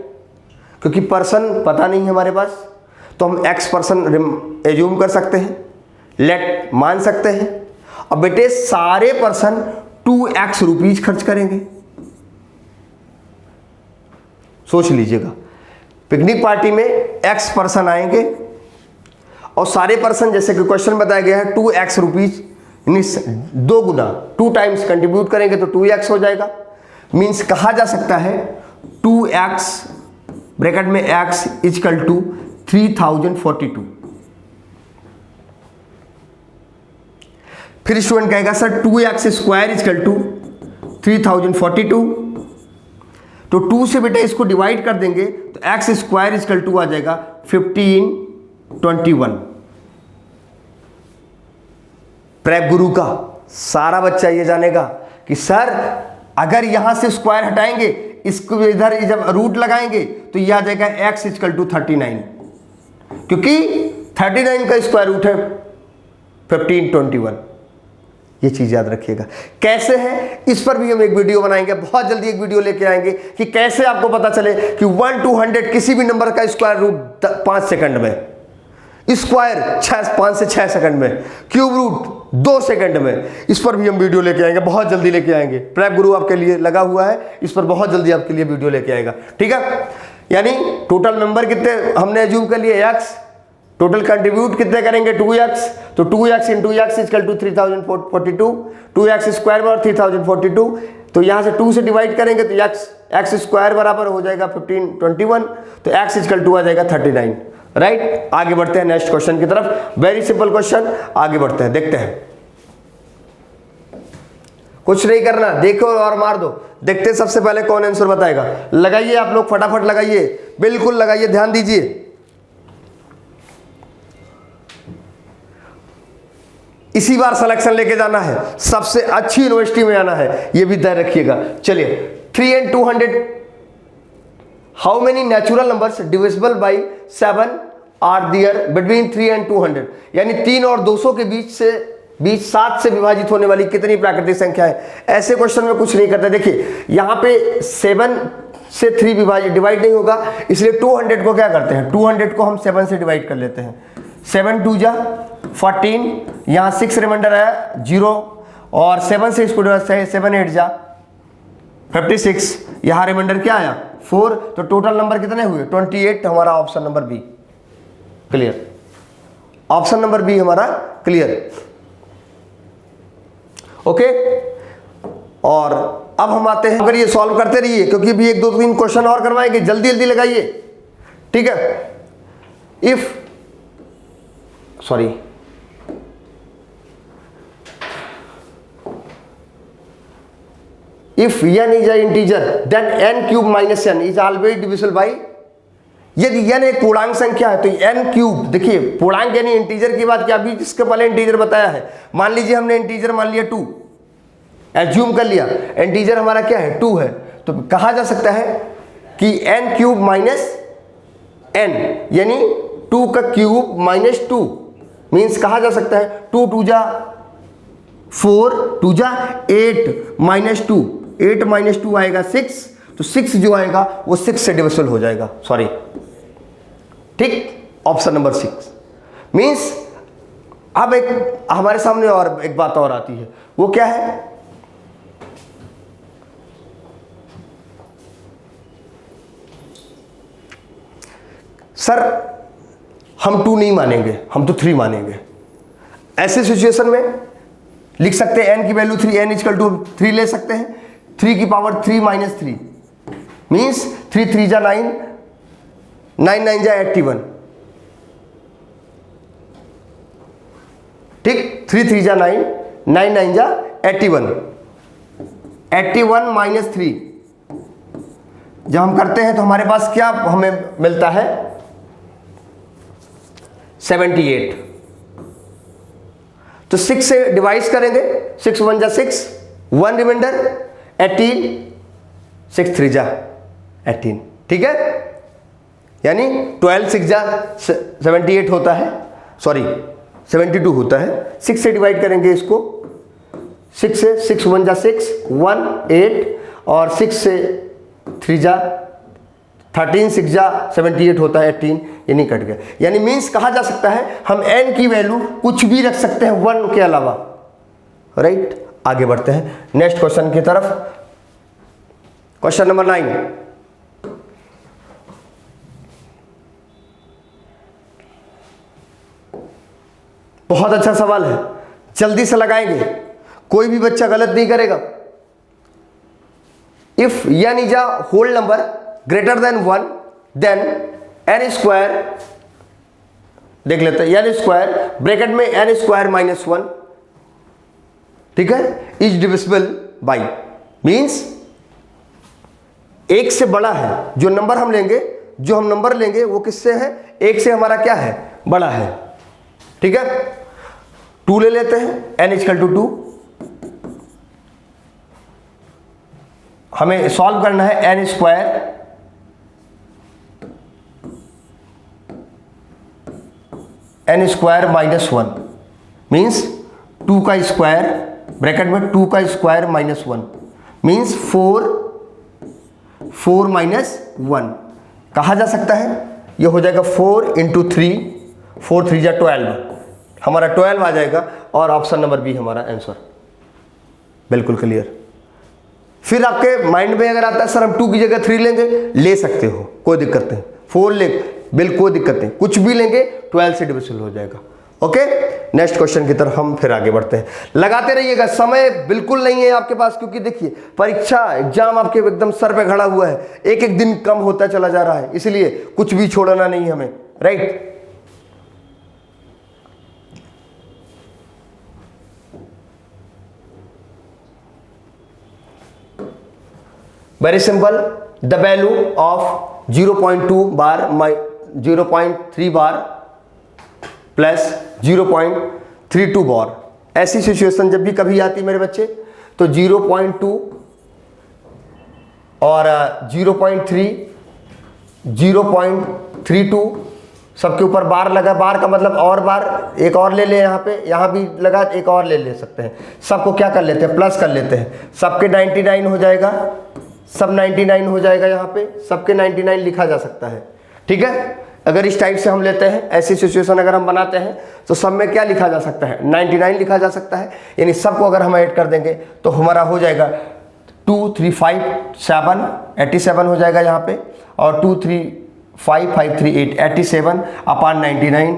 क्योंकि पर्सन पता नहीं है हमारे पास, तो हम x% एज्यूम कर सकते हैं, लेट मान सकते हैं। अब बेटे सारे पर्सन 2x रुपीज खर्च करेंगे। सोच लीजिएगा, पिकनिक पार्टी में x पर्सन आएंगे और सारे पर्सन, जैसे कि क्वेश्चन बताया गया है, 2x रुपीज, 2 गुना 2 टाइम्स कंट्रीब्यूट करेंगे तो 2x हो जाएगा। मीन्स कहा जा सकता है 2x ब्रैकेट में x इजकल टू 3042। फिर स्टूडेंट कहेगा sir 2x square is equal to 3042, तो 2 से बेटा इसको डिवाइड कर देंगे तो x स्क्वायर इजकल टू आ जाएगा 1521। प्रेप गुरु का सारा बच्चा ये जानेगा कि सर अगर यहां से स्क्वायर हटाएंगे, इसको इधर जब रूट लगाएंगे तो यह आ जाएगा x इजकल टू 39, क्योंकि 39 का स्क्वायर रूट है 1521। ये चीज याद रखिएगा। कैसे है इस पर भी हम एक वीडियो बनाएंगे, बहुत जल्दी एक वीडियो लेके आएंगे कि कैसे आपको पता चले कि 1 to 100 किसी भी नंबर का स्क्वायर रूट 5 सेकंड में, स्क्वायर 5 से 6 सेकंड में, क्यूब रूट 2 सेकंड में। इस पर भी हम वीडियो लेके आएंगे, बहुत जल्दी लेके आएंगे। प्रेप गुरु आपके लिए लगा हुआ है, इस पर बहुत जल्दी आपके लिए वीडियो लेके आएगा, ठीक है। यानी टोटल मेंबर कितने हमने एज्यूम कर लिए, x, टोटल कंट्रीब्यूट कितने करेंगे 2x, तो 2x into x equal to 3042, 2x square बराबर 3042, तो यहाँ से 2 से डिवाइड करेंगे तो x स्क्वायर बराबर हो जाएगा 1521, तो x इजकल टू आ जाएगा 39, राइट। आगे बढ़ते हैं नेक्स्ट क्वेश्चन की तरफ। वेरी सिंपल क्वेश्चन, आगे बढ़ते हैं, देखते हैं। कुछ नहीं करना, देखो और मार दो। देखते हैं सबसे पहले कौन आंसर बताएगा। लगाइए आप लोग, फटाफट लगाइए, बिल्कुल लगाइए, ध्यान दीजिए। इसी बार सिलेक्शन लेके जाना है, सबसे अच्छी यूनिवर्सिटी में आना है, ये भी ध्यान रखिएगा। चलिए 3 and 200, how many natural numbers divisible by 7 are there between 3 and 200, यानी 3 और 200 के बीच 7 से विभाजित होने वाली कितनी प्राकृतिक संख्या है। ऐसे क्वेश्चन में कुछ नहीं करते। देखिए यहाँ पे 7 से 3 विभाजित डिवाइड नहीं होगा, इसलिए 200 को क्या करते हैं, 200 को हम 7 से डिवाइड कर लेते हैं। 7 2 जा 14, यहाँ 6 रिमाइंडर आया 0, और 7 से इसको 7 8 जा 56, यहाँ रिमाइंडर क्या आया 4, तो टोटल नंबर कितने हुए 28। हमारा option number B clear, option number B हमारा क्लियर, ओके। और अब हम आते हैं, अगर ये सॉल्व करते रहिए क्योंकि अभी 1 2 3 क्वेश्चन और करवाएंगे, जल्दी जल्दी लगाइए, ठीक है। If n is an integer, then n cube minus n is always divisible by, यदि n एक पूर्णांक संख्या है तो n क्यूब, देखिए पूर्णांक यानी इंटीजर की बात, क्या अभी जिसके पहले इंटीजर बताया है। मान लीजिए हमने इंटीजर मान लिया 2, एज्यूम कर लिया इंटीजर हमारा क्या है 2 है, तो कहा जा सकता है कि n क्यूब माइनस n, यानी 2 का क्यूब माइनस 2, मीन्स कहा जा सकता है 2 2 जा 4, 2 जा 8 माइनस 2, 8 माइनस 2 आएगा 6, तो 6 जो आएगा वो 6 से डिविजिबल हो जाएगा, सॉरी, ठीक। Option number 6 means. अब एक हमारे सामने और एक बात और आती है, वो क्या है, सर हम 2 नहीं मानेंगे, हम तो 3 मानेंगे। ऐसे सिचुएशन में लिख सकते हैं n की वैल्यू 3, n इक्वल टू 3 ले सकते हैं, 3 की पावर 3 माइनस 3 मीन्स 3 3 जा 9, 9 9 जा 81, ठीक। 3 3 जा 9, 9 9 जा 81, 81 माइनस 3 जब हम करते हैं तो हमारे पास क्या हमें मिलता है 78, तो 6 से डिवाइड करेंगे, 6 1 जा 6, 1 रिमाइंडर 18, 6 3 जा 18, ठीक है। यानी 12 6 जा 78 होता है, सॉरी 72 होता है। 6 से डिवाइड करेंगे इसको, 6 से 6 1 जा 6, 1 8, और 6 से 3 जा 13 6 जा 78 होता है 18, ये नहीं कट गया। यानी मीन्स कहा जा सकता है हम n की वैल्यू कुछ भी रख सकते हैं 1 के अलावा, राइट। आगे बढ़ते हैं नेक्स्ट क्वेश्चन की तरफ। क्वेश्चन नंबर 9, बहुत अच्छा सवाल है, जल्दी से लगाएंगे, कोई भी बच्चा गलत नहीं करेगा। If n is a whole number greater than 1 then n square, देख लेते हैं, n स्क्वायर ब्रैकेट में n स्क्वायर माइनस 1, ठीक है, इज डिविजिबल बाई, मीन्स एक से बड़ा है जो नंबर हम लेंगे, जो हम नंबर लेंगे वो किससे है, एक से हमारा क्या है, बड़ा है, ठीक है। 2 ले लेते हैं, n इक्वल टू 2, हमें सॉल्व करना है n स्क्वायर माइनस 1, मीन्स 2 का स्क्वायर ब्रैकेट में 2 का स्क्वायर माइनस 1, मीन्स 4 माइनस 1 कहा जा सकता है। ये हो जाएगा 4 इंटू 3, 4 3 जा 12, हमारा 12 आ जाएगा और ऑप्शन नंबर बी हमारा आंसर, बिल्कुल क्लियर। फिर आपके माइंड में अगर आता है सर हम 2 की जगह 3 लेंगे, ले सकते हो, कोई दिक्कत नहीं, 4 ले, बिल्कुल कोई दिक्कत नहीं, कुछ भी लेंगे 12 से डिविजिबल हो जाएगा। ओके, नेक्स्ट क्वेश्चन की तरफ हम फिर आगे बढ़ते हैं। लगाते रहिएगा, समय बिल्कुल नहीं है आपके पास, क्योंकि देखिए परीक्षा एग्जाम आपके एकदम सर पे खड़ा हुआ है, एक एक दिन कम होता चला जा रहा है, इसलिए कुछ भी छोड़ना नहीं हमें, right. Very simple, the value of 0.2 bar 0.3 bar plus 0.32 बार, ऐसी सिचुएशन जब भी कभी आती मेरे बच्चे, तो 0.2 और 0.3 0.32 सबके ऊपर बार लगा, बार का मतलब और बार, एक और ले ले, यहाँ पे यहाँ भी लगा, एक और ले सकते हैं, सबको क्या कर लेते हैं, प्लस कर लेते हैं, सबके 99 हो जाएगा, सब 99 हो जाएगा, यहाँ पे सबके 99 लिखा जा सकता है, ठीक है। अगर इस टाइप से हम लेते हैं, ऐसी सिचुएशन अगर हम बनाते हैं, तो सब में क्या लिखा जा सकता है, 99 लिखा जा सकता है, यानी सबको अगर हम ऐड कर देंगे तो हमारा हो जाएगा 2 3 5 7 87 हो जाएगा यहाँ पे, और 2 3 5 5 3 8 87 अपान 99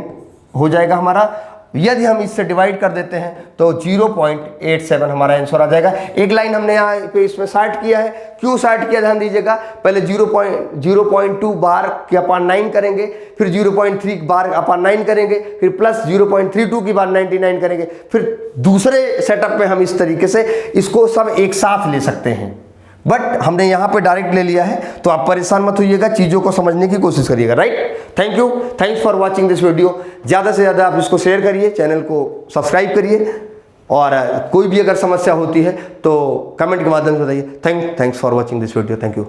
हो जाएगा हमारा। यदि हम इससे डिवाइड कर देते हैं तो 0.87 हमारा आंसर आ जाएगा। एक लाइन हमने यहाँ पे इसमें शार्ट किया है, क्यों शार्ट किया ध्यान दीजिएगा, पहले 0.2 बार के अपान 9 करेंगे, फिर 0.3 बार अपान 9 करेंगे, फिर प्लस 0.32 की बार 99 करेंगे, फिर दूसरे सेटअप में हम इस तरीके से इसको सब एक साथ ले सकते हैं, बट हमने यहाँ पे डायरेक्ट ले लिया है, तो आप परेशान मत होइएगा, चीज़ों को समझने की कोशिश करिएगा, right. Thank you, thanks for watching this video. ज़्यादा से ज़्यादा आप इसको शेयर करिए, चैनल को सब्सक्राइब करिए, और कोई भी अगर समस्या होती है तो कमेंट के माध्यम से बताइए। Thanks for watching this video, thank you.